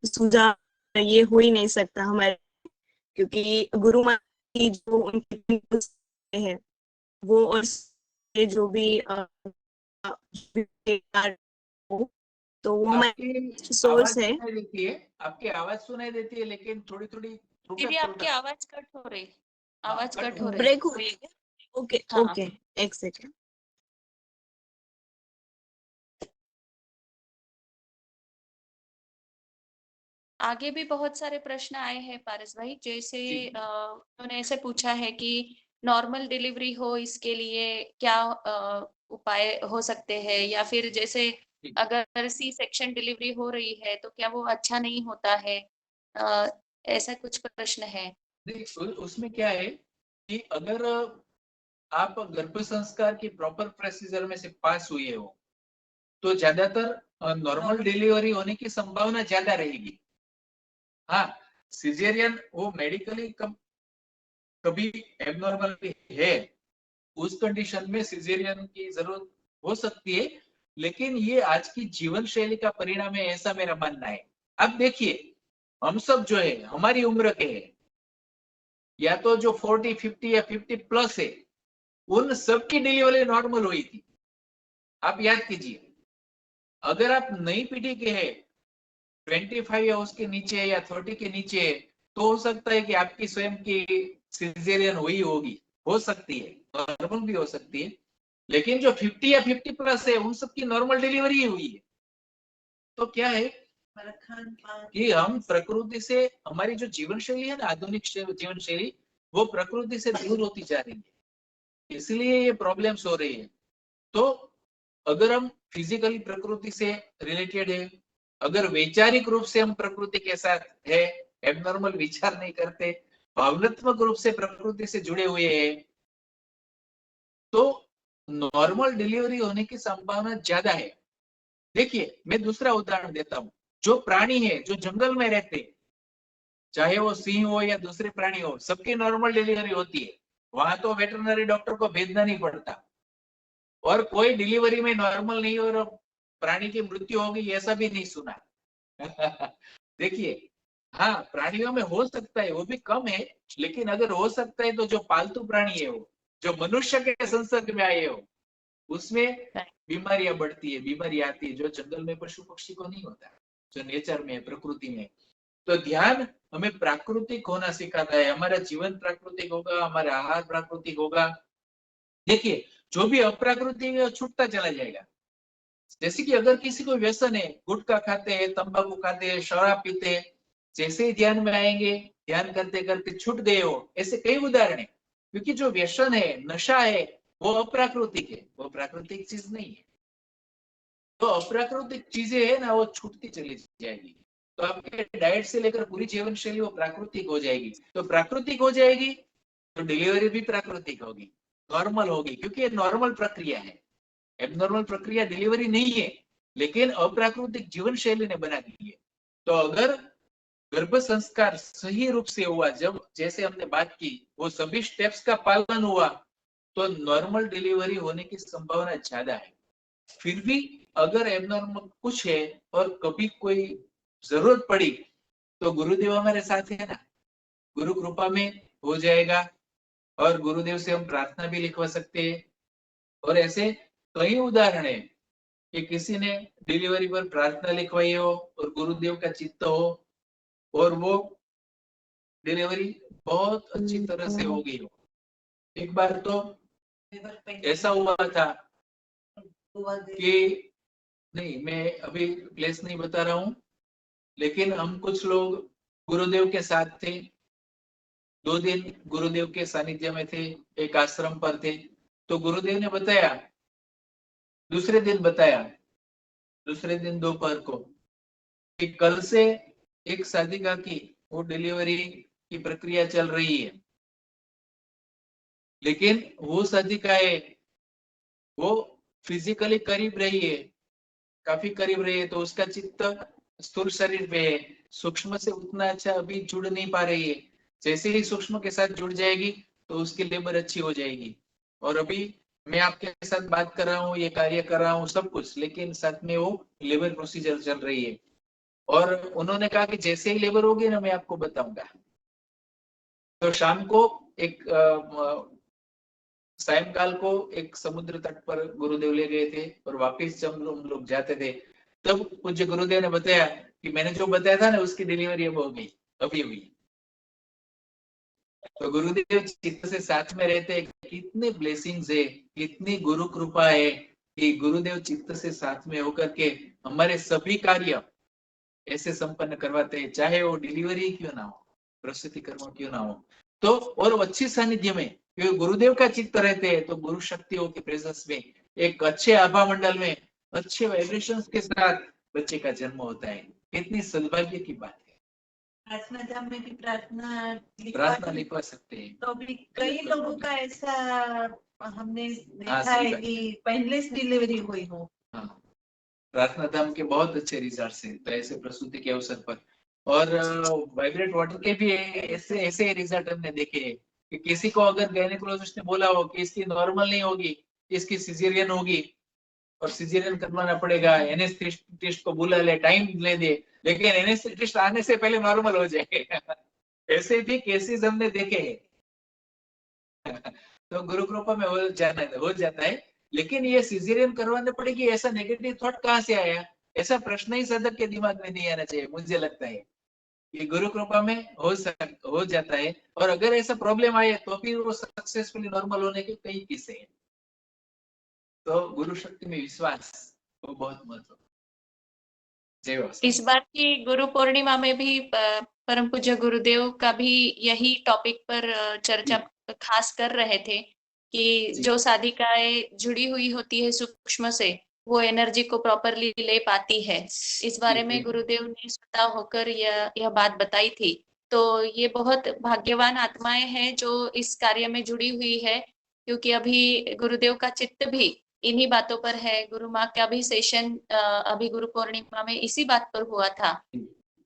सुझाव ये हो ही नहीं सकता हमारे, क्योंकि गुरु माँ की जो उनके है वो, और जो भी तो वो हमारी सोर्स है। आपकी आवाज सुनाई देती है, लेकिन थोड़ी थोड़ी दीदी आपकी आवाज कट हो रही, आवाज कट हो रही, ब्रेक हो रही है। ओके हाँ। ओके, एक सेकंड। आगे भी बहुत सारे प्रश्न आए हैं पारस भाई। जैसे उन्होंने ऐसे पूछा है कि नॉर्मल डिलीवरी हो, इसके लिए क्या उपाय हो सकते हैं, या फिर जैसे अगर सी सेक्शन डिलीवरी हो रही है तो क्या वो अच्छा नहीं होता है, ऐसा कुछ प्रश्न है। उसमें क्या है कि अगर आप गर्भ संस्कार की प्रॉपर प्रोसीजर में से पास हुए हो, तो ज्यादातर नॉर्मल डिलीवरी होने की संभावना ज्यादा रहेगी। हाँ, सिजेरियन वो मेडिकली कभी एबनॉर्मल भी है, उस कंडीशन में सिजेरियन की जरूरत हो सकती है, लेकिन ये आज की जीवन शैली का परिणाम है, ऐसा मेरा मानना है। अब देखिए, हम सब जो है हमारी उम्र के हैं, या तो जो 40, 50 या 50 प्लस है, उन सबकी डिलीवरी नॉर्मल हुई थी। आप याद कीजिए, अगर आप नई पीढ़ी के हैं, 25 या उसके नीचे या 30 के नीचे, तो हो सकता है कि आपकी स्वयं की सिजेरियन हुई होगी, हो सकती है, नॉर्मल भी हो सकती है। लेकिन जो 50 या 50 प्लस है, उन सबकी नॉर्मल डिलीवरी ही हुई है। तो क्या है कि हम प्रकृति से, हमारी जो जीवन शैली है ना, आधुनिक जीवन शैली, वो प्रकृति से दूर होती जा रही है, इसलिए ये प्रॉब्लम्स हो रही है। तो अगर हम फिजिकली प्रकृति से रिलेटेड है, अगर वैचारिक रूप से हम प्रकृति के साथ है, एबनॉर्मल विचार नहीं करते, भावनात्मक रूप से प्रकृति से जुड़े हुए हैं, तो नॉर्मल डिलीवरी होने की संभावना ज्यादा है। देखिए, मैं दूसरा उदाहरण देता हूँ। जो प्राणी है, जो जंगल में रहते हैं, चाहे वो सिंह हो या दूसरे प्राणी हो, सबकी नॉर्मल डिलीवरी होती है। वहां तो वेटरनरी डॉक्टर को भेजना नहीं पड़ता, और कोई डिलीवरी में नॉर्मल नहीं और प्राणी की मृत्यु होगी, ऐसा भी नहीं सुना। देखिए, हाँ, प्राणियों में हो सकता है, वो भी कम है, लेकिन अगर हो सकता है तो जो पालतू प्राणी है, वो जो मनुष्य के संसर्ग में आए हो, उसमें बीमारियां बढ़ती है, बीमारी आती है, जो जंगल में पशु पक्षी को नहीं होता, जो नेचर में, प्रकृति में। तो ध्यान हमें प्राकृतिक होना सिखाता है। हमारा जीवन प्राकृतिक होगा, हमारा आहार प्राकृतिक होगा। देखिए, जो भी अप्राकृतिक है, छूटता चला जाएगा। जैसे कि अगर किसी को व्यसन है, गुटखा खाते हैं, तंबाकू खाते हैं, शराब पीते हैं, जैसे ही ध्यान में आएंगे, ध्यान करते करते छूट गए हो, ऐसे कई उदाहरण है। क्योंकि जो व्यसन है, नशा है, वो अप्राकृतिक है, वो प्राकृतिक चीज नहीं है। तो अप्राकृतिक चीजें है ना, वो छूटती चली जाएगी। तो आपके डाइट से लेकर पूरी जीवन शैली वो प्राकृतिक हो जाएगी। तो प्राकृतिक हो जाएगी तो डिलीवरी भी प्राकृतिक होगी, नॉर्मल होगी, क्योंकि ये नॉर्मल प्रक्रिया है। एबनॉर्मल प्रक्रिया डिलीवरी नहीं है, लेकिन अप्राकृतिक जीवन शैली ने बना दी है। तो अगर गर्भ संस्कार सही रूप से हुआ, जब जैसे हमने बात की, वो सभी स्टेप्स का पालन हुआ, तो नॉर्मल डिलीवरी होने की संभावना ज्यादा है। फिर भी अगर एबनॉर्मल कुछ है और कभी कोई जरूरत पड़ी, तो गुरुदेव हमारे साथ है ना, गुरु कृपा में हो जाएगा। और गुरुदेव से हम प्रार्थना भी लिखवा सकते हैं। और ऐसे कई उदाहरण है कि किसी ने डिलीवरी पर प्रार्थना लिखवाई हो और गुरुदेव का चित्त हो, और वो डिलीवरी बहुत अच्छी तरह से हो गई हो। एक बार तो ऐसा हुआ था कि, नहीं, मैं अभी प्लेस नहीं बता रहा हूँ, लेकिन हम कुछ लोग गुरुदेव के साथ थे, 2 दिन गुरुदेव के सानिध्य में थे, एक आश्रम पर थे। तो गुरुदेव ने बताया, दूसरे दिन दोपहर को, कि कल से एक साधिका की वो डिलीवरी की प्रक्रिया चल रही है, लेकिन वो साधिका है, वो फिजिकली करीब रही है, काफी करीब रही है, तो उसका चित्त स्थूल शरीर पे है, सूक्ष्म से उतना अच्छा अभी जुड़ नहीं पा रही है। जैसे ही सूक्ष्म के साथ जुड़ जाएगी तो उसकी लेबर अच्छी हो जाएगी। और अभी मैं आपके साथ बात कर रहा हूँ, ये कार्य कर रहा हूँ, सब कुछ, लेकिन साथ में वो लेबर प्रोसीजर चल रही है। और उन्होंने कहा कि जैसे ही लेबर होगी ना, मैं आपको बताऊंगा। तो शाम को एक सायंकाल को एक समुद्र तट पर गुरुदेव ले गए थे, और वापिस जब हम लोग जाते थे, तब पूज्य गुरुदेव ने बताया कि मैंने जो बताया था ना, उसकी डिलीवरी अब हो गई, अभी हुई। तो गुरुदेव चित्त से साथ में रहते हैं, कितने ब्लेसिंग्स है, कितनी गुरु कृपा है कि गुरुदेव चित्त से साथ में होकर के हमारे सभी कार्य ऐसे संपन्न करवाते हैं, चाहे वो डिलीवरी क्यों ना हो, प्रसूति कर्म क्यों ना हो। तो और अच्छी सानिध्य में, क्योंकि गुरुदेव का चित्त रहते हैं, तो गुरु शक्तियों के प्रेजेंस में, एक अच्छे आभा मंडल में, अच्छे वाइब्रेशंस के साथ बच्चे का जन्म होता है। कितनी सौभाग्य की बात है। प्रार्थना में भी प्रार्थना लिखवा सकते हैं। तो भी कई लोगों का ऐसा हमने देखा सही है बात कि पेनलेस डिलीवरी हुई हो। हाँ, प्रार्थना धाम के बहुत अच्छे रिजल्ट्स हैं, तो ऐसे प्रसूति के अवसर पर। और वाइब्रेट वाटर के भी ऐसे ऐसे रिजल्ट हमने देखे हैं कि किसी को अगर गायनेकोलॉजिस्ट ने बोला हो कि इसकी नॉर्मल नहीं होगी, इसकी सिजेरियन होगी और सिजेरियन करवाना पड़ेगा, एनेस्थेटिस्ट को बुला ले, टाइम ले दे, लेकिन एनेस्थेटिस्ट आने से पहले नॉर्मल हो जाएगा। ऐसे भी केसेस हमने देखे हैं। तो गुरु कृपा में हो जाता है। लेकिन ये सिजेरियन करवाने पड़ेगी ऐसा नेगेटिव थॉट कहाँ से आया? ऐसा प्रश्न ही साधक के दिमाग में नहीं आना चाहिए, मुझे लगता है। ये गुरु कृपा में हो जाता है। और अगर ऐसा प्रॉब्लम आए तो फिर वो सक्सेसफुली नॉर्मल होने के कई किस्से हैं। तो गुरु शक्ति में विश्वास वो बहुत महत्व। जय वासुदेव। इस बार की गुरु पूर्णिमा में भी परम पूज्य गुरुदेव का भी यही टॉपिक पर चर्चा खास कर रहे थे कि जी। जो साधिकाएं जुड़ी हुई होती है सूक्ष्म से, वो एनर्जी को प्रॉपरली ले पाती है। इस बारे में बिल्कुल। गुरुदेव ने स्वतः होकर यह बात बताई थी। तो ये बहुत भाग्यवान आत्माएं हैं जो इस कार्य में जुड़ी हुई है, क्योंकि अभी गुरुदेव का चित्त भी इन्हीं बातों पर है। गुरु माँ का भी सेशन अभी गुरु पूर्णिमा में इसी बात पर हुआ था।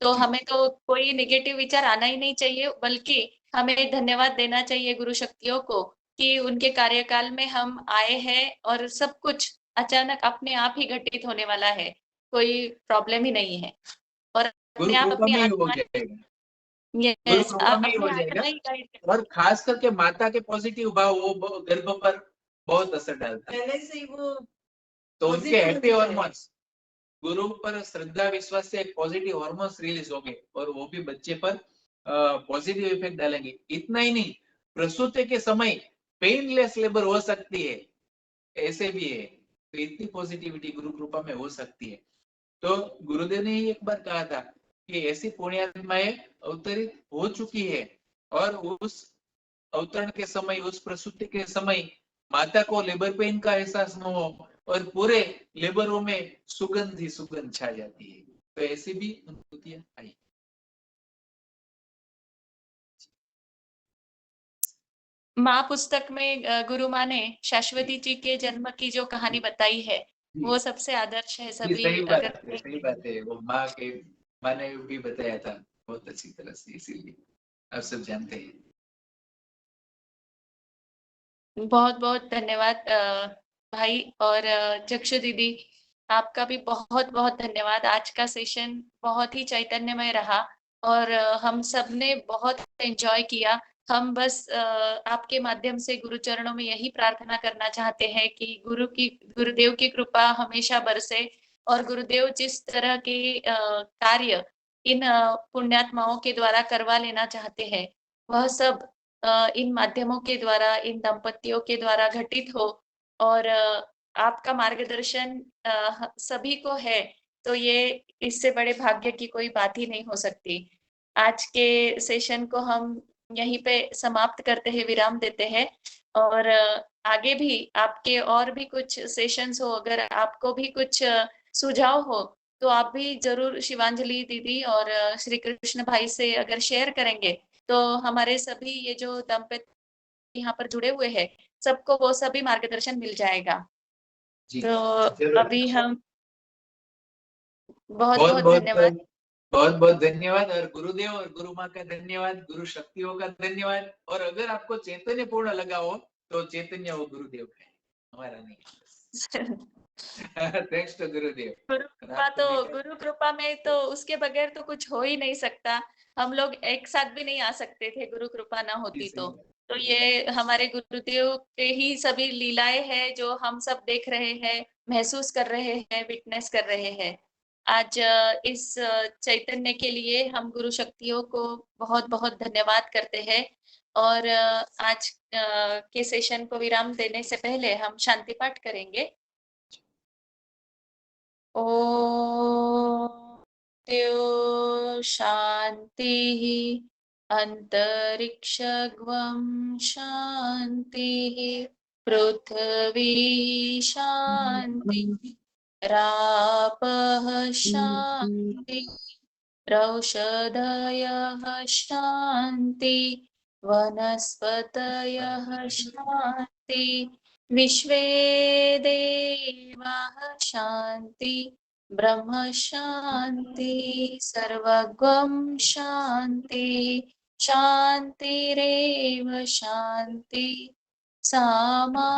तो हमें तो कोई नेगेटिव विचार आना ही नहीं चाहिए, बल्कि हमें धन्यवाद देना चाहिए गुरु शक्तियों को कि उनके कार्यकाल में हम आए हैं और सब कुछ अचानक अपने आप ही घटित होने वाला है। कोई प्रॉब्लम ही नहीं है और गुरु अपने आप कृपा अपनी में ही हो आत्मा, जाएगा, गुरु यस, कृपा आप में ही अपनी हो जाएगा। आत्मा ही गाइड और खास करके माता के पॉजिटिव भाव वो गर्भ पर बहुत असर डालता है। पहले से ही वो तो उनके positive हैप्पी होने हॉर्मोन्स, गुरु पर श्रद्धा विश्वास से एक पॉजिटिव हॉर्मोन्स रिलीज होंगे और वो भी बच्चे पर पॉजिटिव इफेक्ट डालेंगे। इतना ही नहीं, प्रसूति के समय पेनलेस लेबर हो सकती है, ऐसे भी है। तो इतनी पॉजिटिविटी गुरु कृपा में हो सकती है। तो गुरुदेव ने ही एक बार कहा था कि ऐसी पुण्यात्माएं अवतरित हो चुकी है और उस अवतरण के समय, उस प्रसूति के समय माता को लेबर पेन का एहसास न हो और पूरे लेबरों में सुगंध ही सुगंध छा जाती है। तो ऐसी भी अनुभूतियां आई। माँ पुस्तक में गुरु माँ ने शाश्वती जी के जन्म की जो कहानी बताई है, वो सबसे आदर्श है। जी, सभी अगर सही बात है। वो माँ ने भी बताया था बहुत अच्छी तरह से, इसीलिए आप सब जानते हैं। बहुत बहुत धन्यवाद भाई। और चक्षु दीदी, आपका भी बहुत बहुत धन्यवाद। आज का सेशन बहुत ही चैतन्यमय रहा और हम सब ने बहुत एंजॉय किया। हम बस आपके माध्यम से गुरु चरणों में यही प्रार्थना करना चाहते हैं कि गुरुदेव की कृपा हमेशा बरसे और गुरुदेव जिस तरह के कार्य इन पुण्यात्माओं के द्वारा करवा लेना चाहते हैं, वह सब इन माध्यमों के द्वारा, इन दंपतियों के द्वारा घटित हो। और आपका मार्गदर्शन सभी को है, तो ये इससे बड़े भाग्य की कोई बात ही नहीं हो सकती। आज के सेशन को हम यहीं पे समाप्त करते हैं, विराम देते हैं। और आगे भी आपके और भी कुछ सेशंस हो, अगर आपको भी कुछ सुझाव हो, तो आप भी जरूर शिवांजलि दीदी और श्री कृष्ण भाई से अगर शेयर करेंगे, तो हमारे सभी ये जो दंपति यहाँ पर जुड़े हुए हैं, सबको वो सभी मार्गदर्शन मिल जाएगा। जी, तो जरूर। अभी हम बहुत बहुत बहुत बहुत धन्यवाद। बहुत बहुत धन्यवाद। और गुरुदेव और गुरु माँ का धन्यवाद, गुरु शक्तियों का धन्यवाद। और अगर आपको चैतन्य पूर्ण लगा हो तो चैतन्य वो गुरुदेव का है, हमारा नहीं। थैंक्स टू गुरुदेव। गुरु कृपा में तो उसके बगैर तो कुछ हो ही नहीं सकता। हम लोग एक साथ भी नहीं आ सकते थे, गुरु कृपा ना होती तो ये हमारे गुरुदेव के ही सभी लीलाएं हैं जो हम सब देख रहे हैं, महसूस कर रहे हैं, विटनेस कर रहे हैं। आज इस चैतन्य के लिए हम गुरु शक्तियों को बहुत बहुत धन्यवाद करते हैं। और आज के सेशन को विराम देने से पहले हम शांति पाठ करेंगे। ॐ त्यो शान्तिः, अन्तरिक्षगं शान्तिः, पृथ्वी शान्तिः, रापः शान्तिः, रौषधयः शान्ति, वनस्पतयः शान्ति, विश्वे देवाः शान्ति, ब्रह्म शांति सर्वगम शांति शांतिरेव शांति सामा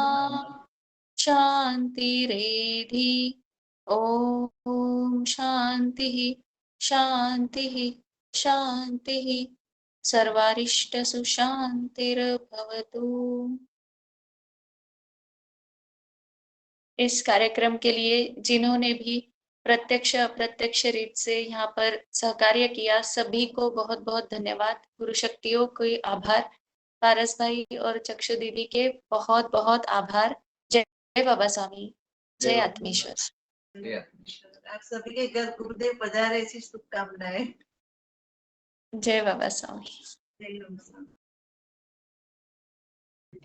शांतिरेधि ओम शांति शांति शांति सर्वारिष्टसु शांतिर्भवतु। इस कार्यक्रम के लिए जिन्होंने भी प्रत्यक्ष अप्रत्यक्ष रीत से यहाँ पर सहकार्य किया, सभी को बहुत बहुत धन्यवाद। गुरु शक्तियों को आभार, पारस भाई और चक्षु दीदी के बहुत बहुत आभार। जय बाबा स्वामी, जय आत्मेश्वर। आप सभी के घर गुरुदेव पधारे, ऐसी शुभकामनाएं। जय बाबा स्वामी। जय बाबा स्वामी।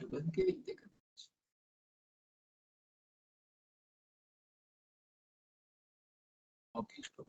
बंद के लिए देखा। ओके।